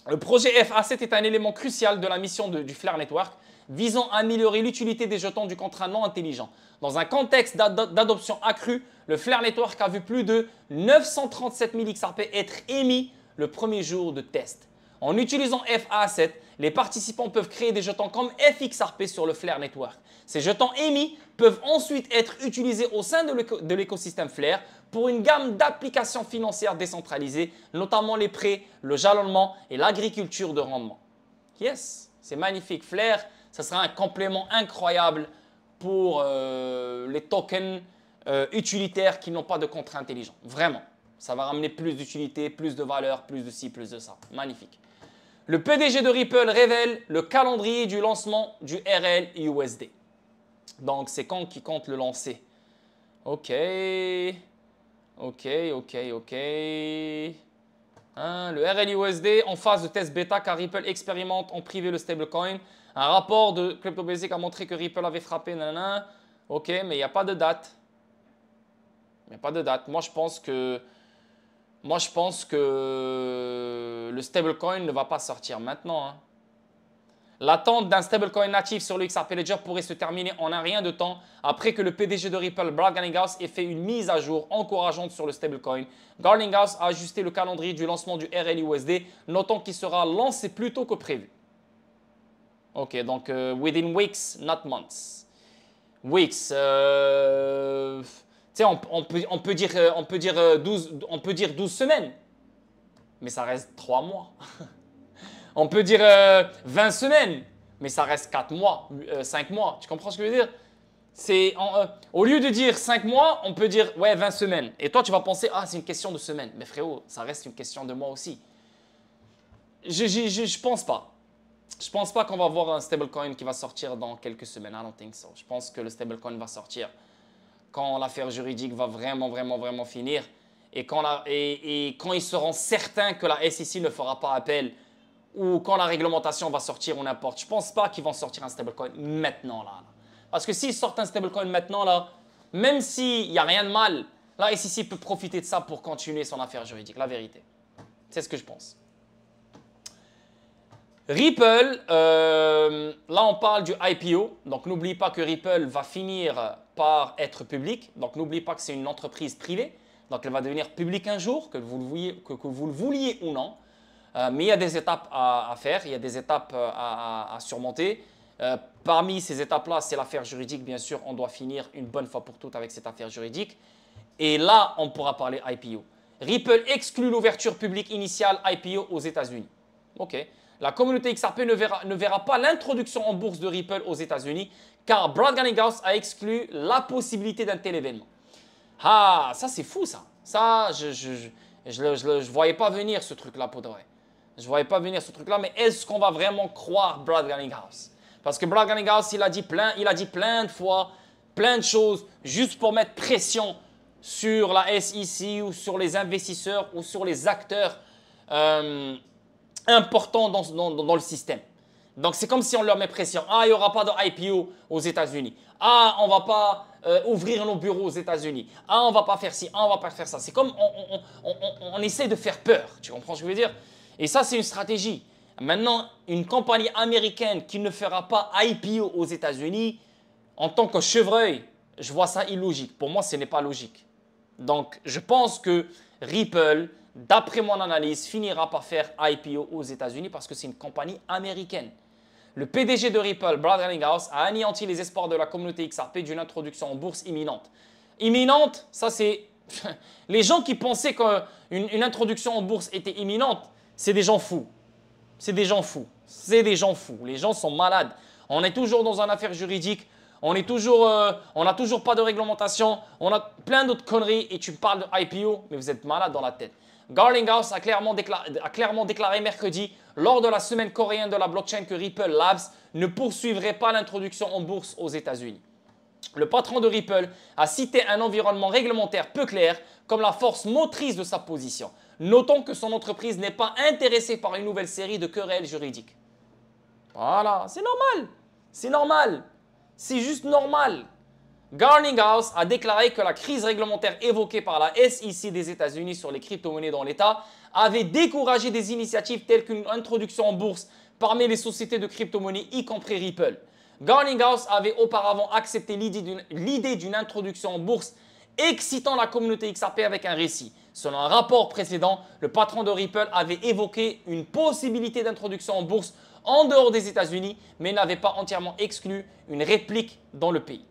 Le projet FA7 est un élément crucial de la mission du Flare Network visant à améliorer l'utilité des jetons du contrat non intelligent. Dans un contexte d'adoption accrue, le Flare Network a vu plus de 937 000 XRP être émis le premier jour de test. En utilisant FA7, les participants peuvent créer des jetons comme FXRP sur le Flare Network. Ces jetons émis peuvent ensuite être utilisés au sein de l'écosystème Flare pour une gamme d'applications financières décentralisées, notamment les prêts, le jalonnement et l'agriculture de rendement. Yes, c'est magnifique. Flare, ça sera un complément incroyable pour les tokens utilitaires qui n'ont pas de contrat intelligent. Vraiment, ça va ramener plus d'utilité, plus de valeur, plus de ci, plus de ça. Magnifique. Le PDG de Ripple révèle le calendrier du lancement du RLUSD. Donc, c'est quand qui compte le lancer? Ok. Le RLUSD en phase de test bêta car Ripple expérimente en privé le stablecoin. Un rapport de CryptoBasic a montré que Ripple avait frappé. Nanana. Ok, mais il n'y a pas de date. Il n'y a pas de date. Moi, je pense que le stablecoin ne va pas sortir maintenant. Hein. L'attente d'un stablecoin natif sur le XRP Ledger pourrait se terminer en un rien de temps après que le PDG de Ripple, Brad Garlinghouse, ait fait une mise à jour encourageante sur le stablecoin. Garlinghouse a ajusté le calendrier du lancement du RLUSD, notant qu'il sera lancé plus tôt que prévu. Ok, donc within weeks, not months. Weeks, on peut dire 12 semaines, mais ça reste 3 mois. On peut dire 20 semaines, mais ça reste 4 mois, 5 mois. Tu comprends ce que je veux dire? Au lieu de dire 5 mois, on peut dire ouais, 20 semaines. Et toi, tu vas penser, ah, c'est une question de semaine. Mais frérot, ça reste une question de mois aussi. Je pense pas. Je pense pas qu'on va voir un stablecoin qui va sortir dans quelques semaines. I don't think so. Je pense que le stablecoin va sortir quand l'affaire juridique va vraiment finir et quand ils seront certains que la SEC ne fera pas appel ou quand la réglementation va sortir ou n'importe. Je ne pense pas qu'ils vont sortir un stablecoin maintenant. Là. Parce que s'ils sortent un stablecoin maintenant, là, même s'il n'y a rien de mal, la SEC peut profiter de ça pour continuer son affaire juridique. La vérité. C'est ce que je pense. Ripple, là on parle du IPO, donc n'oublie pas que Ripple va finir par être public, donc n'oublie pas que c'est une entreprise privée, donc elle va devenir publique un jour, que vous le vouliez ou non, mais il y a des étapes à faire, il y a des étapes à surmonter. Parmi ces étapes-là, c'est l'affaire juridique, bien sûr, on doit finir une bonne fois pour toutes avec cette affaire juridique, et là on pourra parler IPO. Ripple exclut l'ouverture publique initiale IPO aux États-Unis. Ok. La communauté XRP ne verra pas l'introduction en bourse de Ripple aux États-Unis car Brad Garlinghouse a exclu la possibilité d'un tel événement. Ah, ça c'est fou ça. Ça, je voyais pas venir ce truc-là pour de vrai. Je voyais pas venir ce truc-là, mais est-ce qu'on va vraiment croire Brad Garlinghouse? Parce que Brad Garlinghouse, il a dit plein de fois, plein de choses, juste pour mettre pression sur la SEC ou sur les investisseurs ou sur les acteurs important dans le système. Donc, c'est comme si on leur met pression. Ah, il n'y aura pas de IPO aux États-Unis. Ah, on ne va pas ouvrir nos bureaux aux États-Unis. Ah, on ne va pas faire ci. Ah, on ne va pas faire ça. C'est comme on essaie de faire peur. Tu comprends ce que je veux dire? Et ça, c'est une stratégie. Maintenant, une compagnie américaine qui ne fera pas IPO aux États-Unis, en tant que chevreuil, je vois ça illogique. Pour moi, ce n'est pas logique. Donc, je pense que Ripple, d'après mon analyse, finira par faire IPO aux États-Unis parce que c'est une compagnie américaine. Le PDG de Ripple, Brad Garlinghouse, a anéanti les espoirs de la communauté XRP d'une introduction en bourse imminente. Imminente, ça c'est... Les gens qui pensaient qu'une introduction en bourse était imminente, c'est des gens fous. C'est des gens fous. C'est des gens fous. Les gens sont malades. On est toujours dans une affaire juridique. On n'a toujours pas de réglementation. On a plein d'autres conneries et tu parles de IPO, mais vous êtes malade dans la tête. Garlinghouse a clairement déclaré mercredi lors de la semaine coréenne de la blockchain que Ripple Labs ne poursuivrait pas l'introduction en bourse aux États-Unis. Le patron de Ripple a cité un environnement réglementaire peu clair comme la force motrice de sa position. Notons que son entreprise n'est pas intéressée par une nouvelle série de querelles juridiques. Voilà, c'est normal. C'est normal. C'est juste normal. Garlinghouse a déclaré que la crise réglementaire évoquée par la SEC des États-Unis sur les crypto-monnaies dans l'État avait découragé des initiatives telles qu'une introduction en bourse parmi les sociétés de crypto-monnaies, y compris Ripple. Garlinghouse avait auparavant accepté l'idée d'une introduction en bourse excitant la communauté XRP avec un récit. Selon un rapport précédent, le patron de Ripple avait évoqué une possibilité d'introduction en bourse en dehors des États-Unis, mais n'avait pas entièrement exclu une réplique dans le pays.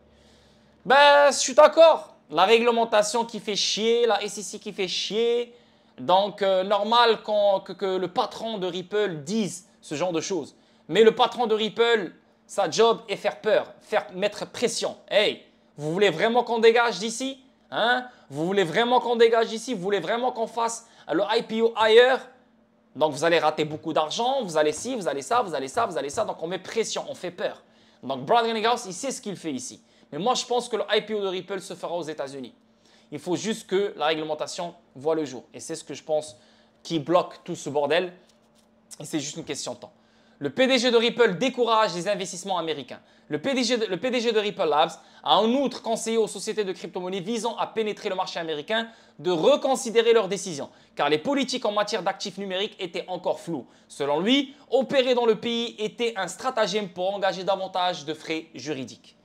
Ben, je suis d'accord. La réglementation qui fait chier, la SEC qui fait chier. Donc, normal que le patron de Ripple dise ce genre de choses. Mais le patron de Ripple, sa job est faire peur, mettre pression. Hey, vous voulez vraiment qu'on dégage d'ici? Hein? Vous voulez vraiment qu'on dégage d'ici? Vous voulez vraiment qu'on fasse le IPO ailleurs? Donc, vous allez rater beaucoup d'argent, vous allez ci, vous allez ça, vous allez ça, vous allez ça. Donc, on met pression, on fait peur. Donc, Brad Garlinghouse, il sait ce qu'il fait ici. Mais moi, je pense que le IPO de Ripple se fera aux États-Unis. Il faut juste que la réglementation voit le jour. Et c'est ce que je pense qui bloque tout ce bordel. Et c'est juste une question de temps. Le PDG de Ripple décourage les investissements américains. Le PDG de Ripple Labs a en outre conseillé aux sociétés de crypto-monnaies visant à pénétrer le marché américain de reconsidérer leurs décisions, car les politiques en matière d'actifs numériques étaient encore floues. Selon lui, opérer dans le pays était un stratagème pour engager davantage de frais juridiques.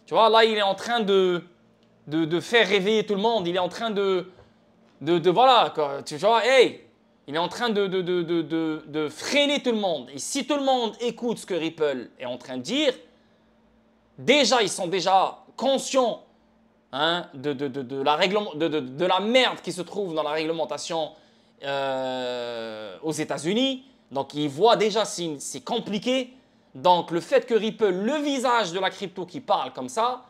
Tu vois, là, il est en train de faire réveiller tout le monde. Il est en train voilà, quoi, tu vois, hey, il est en train de freiner tout le monde. Et si tout le monde écoute ce que Ripple est en train de dire, déjà, ils sont déjà conscients hein, de la merde qui se trouve dans la réglementation aux États-Unis. Donc, ils voient déjà c'est compliqué. Donc, le fait que Ripple, le visage de la crypto qui parle comme ça,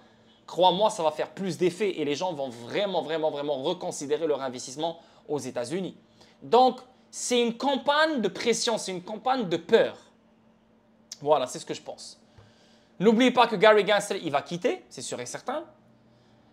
crois-moi, ça va faire plus d'effet et les gens vont vraiment reconsidérer leur investissement aux États-Unis. Donc, c'est une campagne de pression, c'est une campagne de peur. Voilà, c'est ce que je pense. N'oubliez pas que Gary Gensler, il va quitter, c'est sûr et certain.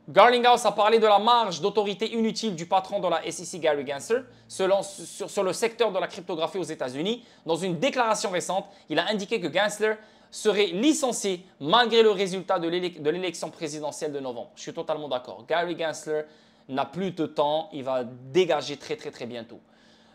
Garlinghouse a parlé de la marge d'autorité inutile du patron de la SEC, Gary Gensler, sur le secteur de la cryptographie aux États-Unis. Dans une déclaration récente, il a indiqué que Gensler serait licencié malgré le résultat de l'élection présidentielle de novembre. Je suis totalement d'accord. Gary Gensler n'a plus de temps, il va dégager très bientôt.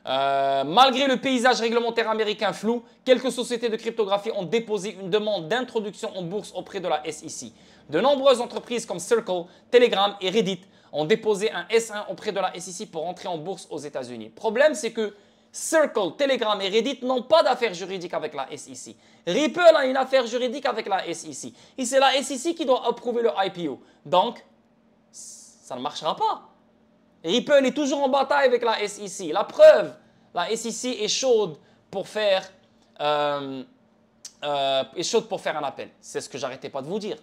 Malgré le paysage réglementaire américain flou, quelques sociétés de cryptographie ont déposé une demande d'introduction en bourse auprès de la SEC. De nombreuses entreprises comme Circle, Telegram et Reddit ont déposé un S1 auprès de la SEC pour entrer en bourse aux États-Unis. Le problème, c'est que Circle, Telegram et Reddit n'ont pas d'affaires juridiques avec la SEC. Ripple a une affaire juridique avec la SEC. Et c'est la SEC qui doit approuver le IPO. Donc, ça ne marchera pas. Ripple est toujours en bataille avec la SEC. La preuve, la SEC est chaude pour faire un appel. C'est ce que j'arrêtais pas de vous dire.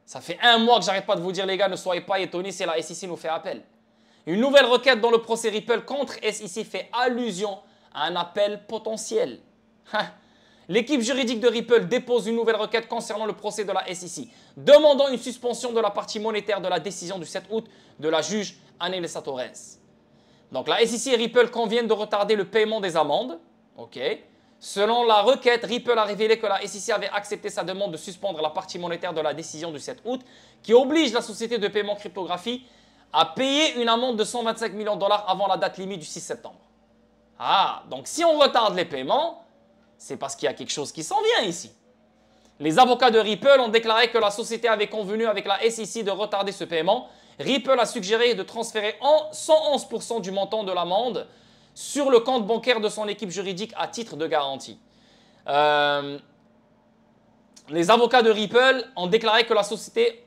Ça fait 1 mois que j'arrête pas de vous dire, les gars, ne soyez pas étonnés si la SEC nous fait appel. Une nouvelle requête dans le procès Ripple contre SEC fait allusion à un appel potentiel. L'équipe juridique de Ripple dépose une nouvelle requête concernant le procès de la SEC, demandant une suspension de la partie monétaire de la décision du 7 août de la juge Anelisa Torres. Donc la SEC et Ripple conviennent de retarder le paiement des amendes. Ok. Selon la requête, Ripple a révélé que la SEC avait accepté sa demande de suspendre la partie monétaire de la décision du 7 août qui oblige la société de paiement cryptographie à payer une amende de 125 millions de dollars avant la date limite du 6 septembre. Ah, donc si on retarde les paiements, c'est parce qu'il y a quelque chose qui s'en vient ici. Les avocats de Ripple ont déclaré que la société avait convenu avec la SEC de retarder ce paiement. Ripple a suggéré de transférer 111% du montant de l'amende sur le compte bancaire de son équipe juridique à titre de garantie. Les avocats de Ripple ont déclaré que la société...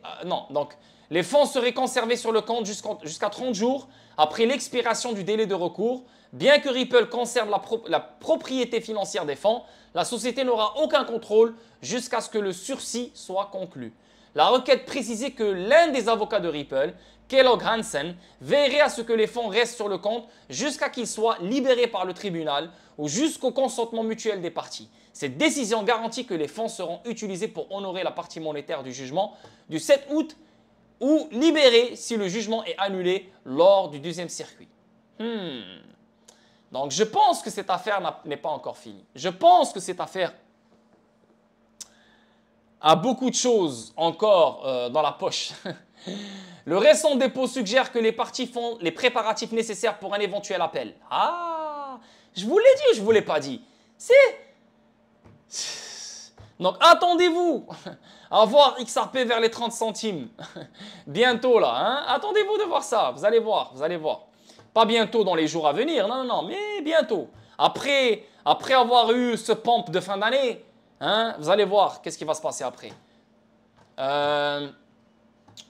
donc les fonds seraient conservés sur le compte jusqu'à 30 jours après l'expiration du délai de recours. Bien que Ripple conserve la propriété financière des fonds, la société n'aura aucun contrôle jusqu'à ce que le sursis soit conclu. La requête précisait que l'un des avocats de Ripple, Kellogg Hansen, veillerait à ce que les fonds restent sur le compte jusqu'à qu'ils soient libérés par le tribunal ou jusqu'au consentement mutuel des parties. Cette décision garantit que les fonds seront utilisés pour honorer la partie monétaire du jugement du 7 août ou libérés si le jugement est annulé lors du deuxième circuit. Donc, je pense que cette affaire n'est pas encore finie. Je pense que cette affaire a beaucoup de choses encore dans la poche. Le récent dépôt suggère que les parties font les préparatifs nécessaires pour un éventuel appel. Ah, je vous l'ai dit ou je ne vous l'ai pas dit? Donc, attendez-vous à voir XRP vers les 30 centimes. Bientôt là, hein? Attendez-vous de voir ça. Vous allez voir, vous allez voir. Pas bientôt dans les jours à venir, non, mais bientôt. Après avoir eu ce pump de fin d'année, hein, vous allez voir qu'est-ce qui va se passer après.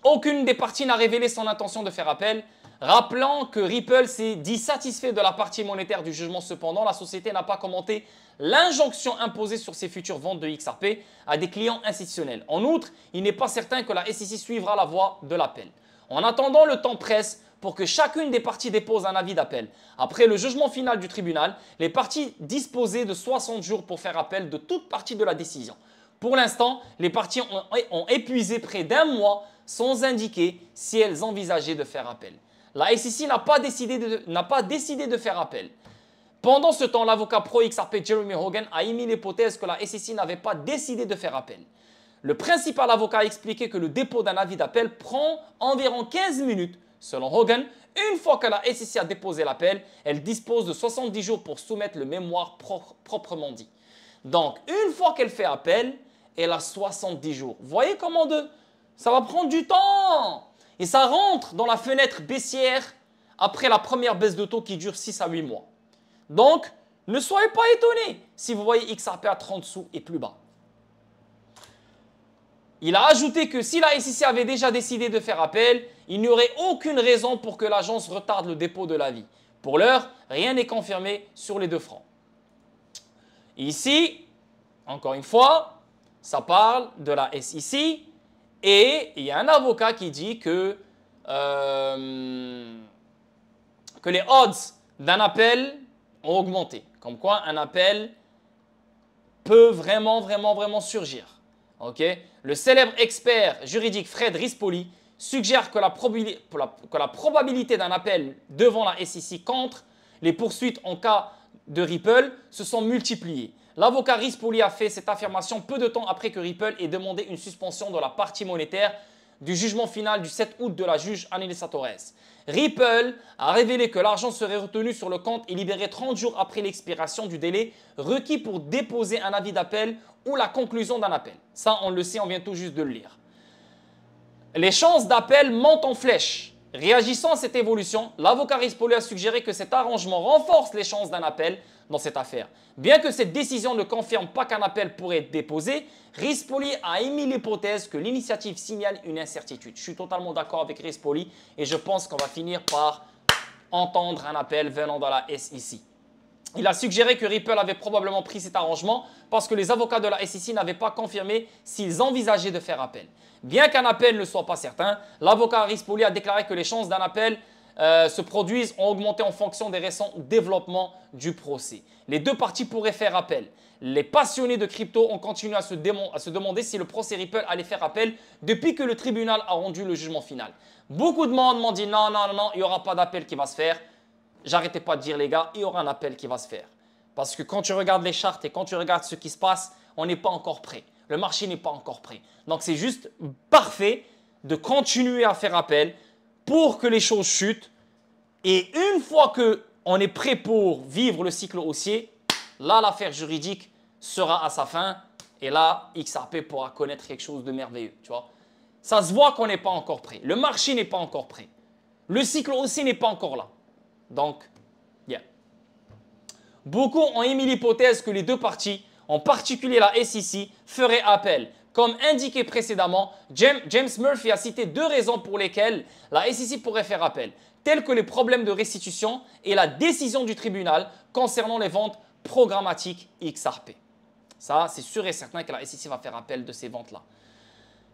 Aucune des parties n'a révélé son intention de faire appel. Rappelant que Ripple s'est dit satisfait de la partie monétaire du jugement. Cependant, la société n'a pas commenté l'injonction imposée sur ses futures ventes de XRP à des clients institutionnels. En outre, il n'est pas certain que la SEC suivra la voie de l'appel. En attendant, le temps presse pour que chacune des parties dépose un avis d'appel. Après le jugement final du tribunal, les parties disposaient de 60 jours pour faire appel de toute partie de la décision. Pour l'instant, les parties ont épuisé près d'un mois sans indiquer si elles envisageaient de faire appel. La SEC n'a pas décidé de faire appel. Pendant ce temps, l'avocat pro-XRP Jeremy Hogan a émis l'hypothèse que la SEC n'avait pas décidé de faire appel. Le principal avocat a expliqué que le dépôt d'un avis d'appel prend environ 15 minutes. Selon Hogan, une fois que la SEC a déposé l'appel, elle dispose de 70 jours pour soumettre le mémoire proprement dit. Donc, une fois qu'elle fait appel, elle a 70 jours. Vous voyez comment ça va prendre du temps. Et ça rentre dans la fenêtre baissière après la première baisse de taux qui dure 6 à 8 mois. Donc, ne soyez pas étonnés si vous voyez XRP à 30 sous et plus bas. Il a ajouté que si la SEC avait déjà décidé de faire appel, il n'y aurait aucune raison pour que l'agence retarde le dépôt de l'avis. Pour l'heure, rien n'est confirmé sur les deux fronts. Ici, encore une fois, ça parle de la SEC et il y a un avocat qui dit que les odds d'un appel ont augmenté. Comme quoi, un appel peut vraiment surgir. Okay? Le célèbre expert juridique Fred Rispoli suggère que la probabilité d'un appel devant la SEC contre les poursuites en cas de Ripple se sont multipliées. L'avocat Rispoli a fait cette affirmation peu de temps après que Ripple ait demandé une suspension de la partie monétaire du jugement final du 7 août de la juge Anelisa Torres. Ripple a révélé que l'argent serait retenu sur le compte et libéré 30 jours après l'expiration du délai requis pour déposer un avis d'appel ou la conclusion d'un appel. Ça, on le sait, on vient tout juste de le lire. Les chances d'appel montent en flèche. Réagissant à cette évolution, l'avocat Rispoli a suggéré que cet arrangement renforce les chances d'un appel dans cette affaire. Bien que cette décision ne confirme pas qu'un appel pourrait être déposé, Rispoli a émis l'hypothèse que l'initiative signale une incertitude. Je suis totalement d'accord avec Rispoli et je pense qu'on va finir par entendre un appel venant de la SEC. Il a suggéré que Ripple avait probablement pris cet arrangement parce que les avocats de la SEC n'avaient pas confirmé s'ils envisageaient de faire appel. Bien qu'un appel ne soit pas certain, l'avocat Rispoli a déclaré que les chances d'un appel se produisent ont augmenté en fonction des récents développements du procès. Les deux parties pourraient faire appel. Les passionnés de crypto ont continué à se demander si le procès Ripple allait faire appel depuis que le tribunal a rendu le jugement final. Beaucoup de monde m'ont dit non, il n'y aura pas d'appel qui va se faire. J'arrêtais pas de dire les gars, il y aura un appel qui va se faire. Parce que quand tu regardes les charts et quand tu regardes ce qui se passe, on n'est pas encore prêt. Le marché n'est pas encore prêt. Donc, c'est juste parfait de continuer à faire appel pour que les choses chutent. Et une fois qu'on est prêt pour vivre le cycle haussier, là, l'affaire juridique sera à sa fin. Et là, XRP pourra connaître quelque chose de merveilleux. Tu vois? Ça se voit qu'on n'est pas encore prêt. Le marché n'est pas encore prêt. Le cycle haussier n'est pas encore là. Donc, yeah. Beaucoup ont émis l'hypothèse que les deux parties, en particulier la SEC, feraient appel. Comme indiqué précédemment, James Murphy a cité deux raisons pour lesquelles la SEC pourrait faire appel, tels que les problèmes de restitution et la décision du tribunal concernant les ventes programmatiques XRP. Ça, c'est sûr et certain que la SEC va faire appel de ces ventes-là.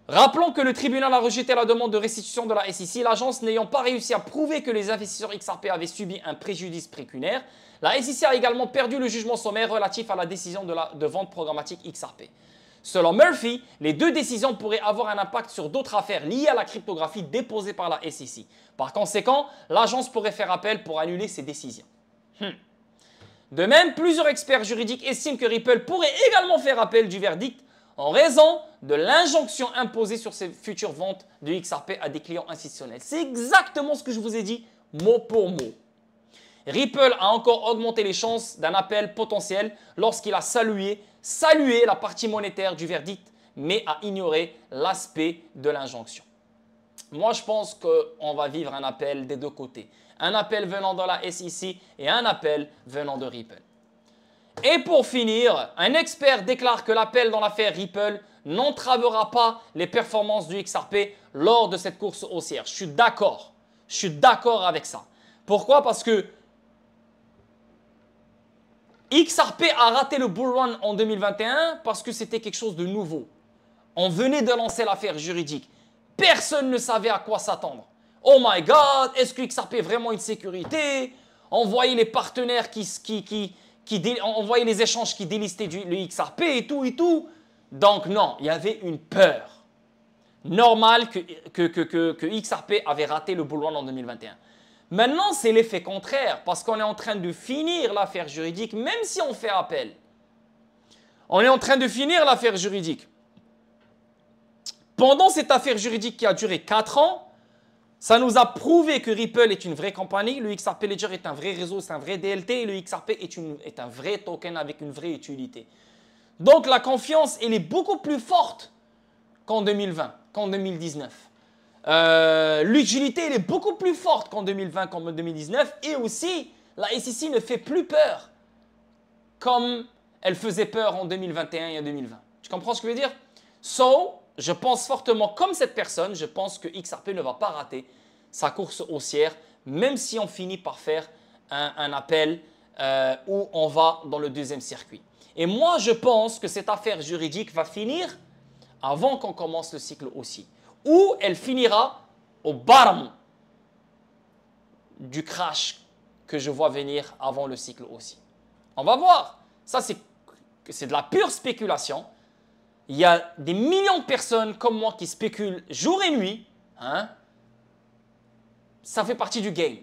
Rappelons que le tribunal a rejeté la demande de restitution de la SEC, l'agence n'ayant pas réussi à prouver que les investisseurs XRP avaient subi un préjudice pécuniaire. La SEC a également perdu le jugement sommaire relatif à la décision de vente programmatique XRP. Selon Murphy, les deux décisions pourraient avoir un impact sur d'autres affaires liées à la cryptographie déposées par la SEC. Par conséquent, l'agence pourrait faire appel pour annuler ces décisions. De même, plusieurs experts juridiques estiment que Ripple pourrait également faire appel du verdict en raison de l'injonction imposée sur ses futures ventes de XRP à des clients institutionnels. C'est exactement ce que je vous ai dit, mot pour mot. Ripple a encore augmenté les chances d'un appel potentiel lorsqu'il a salué la partie monétaire du verdict, mais a ignoré l'aspect de l'injonction. Moi, je pense qu'on va vivre un appel des deux côtés. Un appel venant de la SEC et un appel venant de Ripple. Et pour finir, un expert déclare que l'appel dans l'affaire Ripple n'entravera pas les performances du XRP lors de cette course haussière. Je suis d'accord. Je suis d'accord avec ça. Pourquoi? Parce que XRP a raté le bull run en 2021 parce que c'était quelque chose de nouveau. On venait de lancer l'affaire juridique. Personne ne savait à quoi s'attendre. Oh my God, est-ce que XRP est vraiment une sécurité? On voyait les partenaires on voyait les échanges qui délistaient le XRP et tout et tout. Donc non, il y avait une peur. Normal que XRP avait raté le bull run en 2021. Maintenant, c'est l'effet contraire parce qu'on est en train de finir l'affaire juridique, même si on fait appel. On est en train de finir l'affaire juridique. Pendant cette affaire juridique qui a duré 4 ans, ça nous a prouvé que Ripple est une vraie compagnie, le XRP Ledger est un vrai réseau, c'est un vrai DLT et le XRP est un vrai token avec une vraie utilité. Donc la confiance, elle est beaucoup plus forte qu'en 2020, qu'en 2019. L'utilité, elle est beaucoup plus forte qu'en 2020, qu'en 2019. Et aussi, la SEC ne fait plus peur comme elle faisait peur en 2021 et en 2020. Tu comprends ce que je veux dire? Je pense fortement, comme cette personne, je pense que XRP ne va pas rater sa course haussière, même si on finit par faire un appel où on va dans le deuxième circuit. Et moi, je pense que cette affaire juridique va finir avant qu'on commence le cycle haussier, ou elle finira au bottom du crash que je vois venir avant le cycle haussier. On va voir. Ça, c'est de la pure spéculation. Il y a des millions de personnes comme moi qui spéculent jour et nuit. Ça fait partie du game.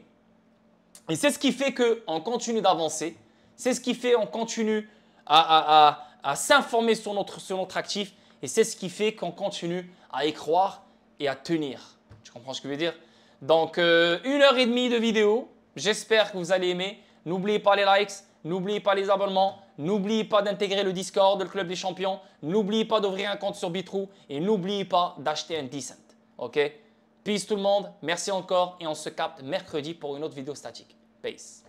Et c'est ce qui fait qu'on continue d'avancer. C'est ce qui fait qu'on continue à s'informer sur notre actif. Et c'est ce qui fait qu'on continue à y croire et à tenir. Tu comprends ce que je veux dire? Donc, 1h30 de vidéo. J'espère que vous allez aimer. N'oubliez pas les likes. N'oubliez pas les abonnements, n'oubliez pas d'intégrer le Discord, le Club des Champions, n'oubliez pas d'ouvrir un compte sur Bitrou et n'oubliez pas d'acheter un Decent. Ok? Peace tout le monde, merci encore et on se capte mercredi pour une autre vidéo statique. Peace.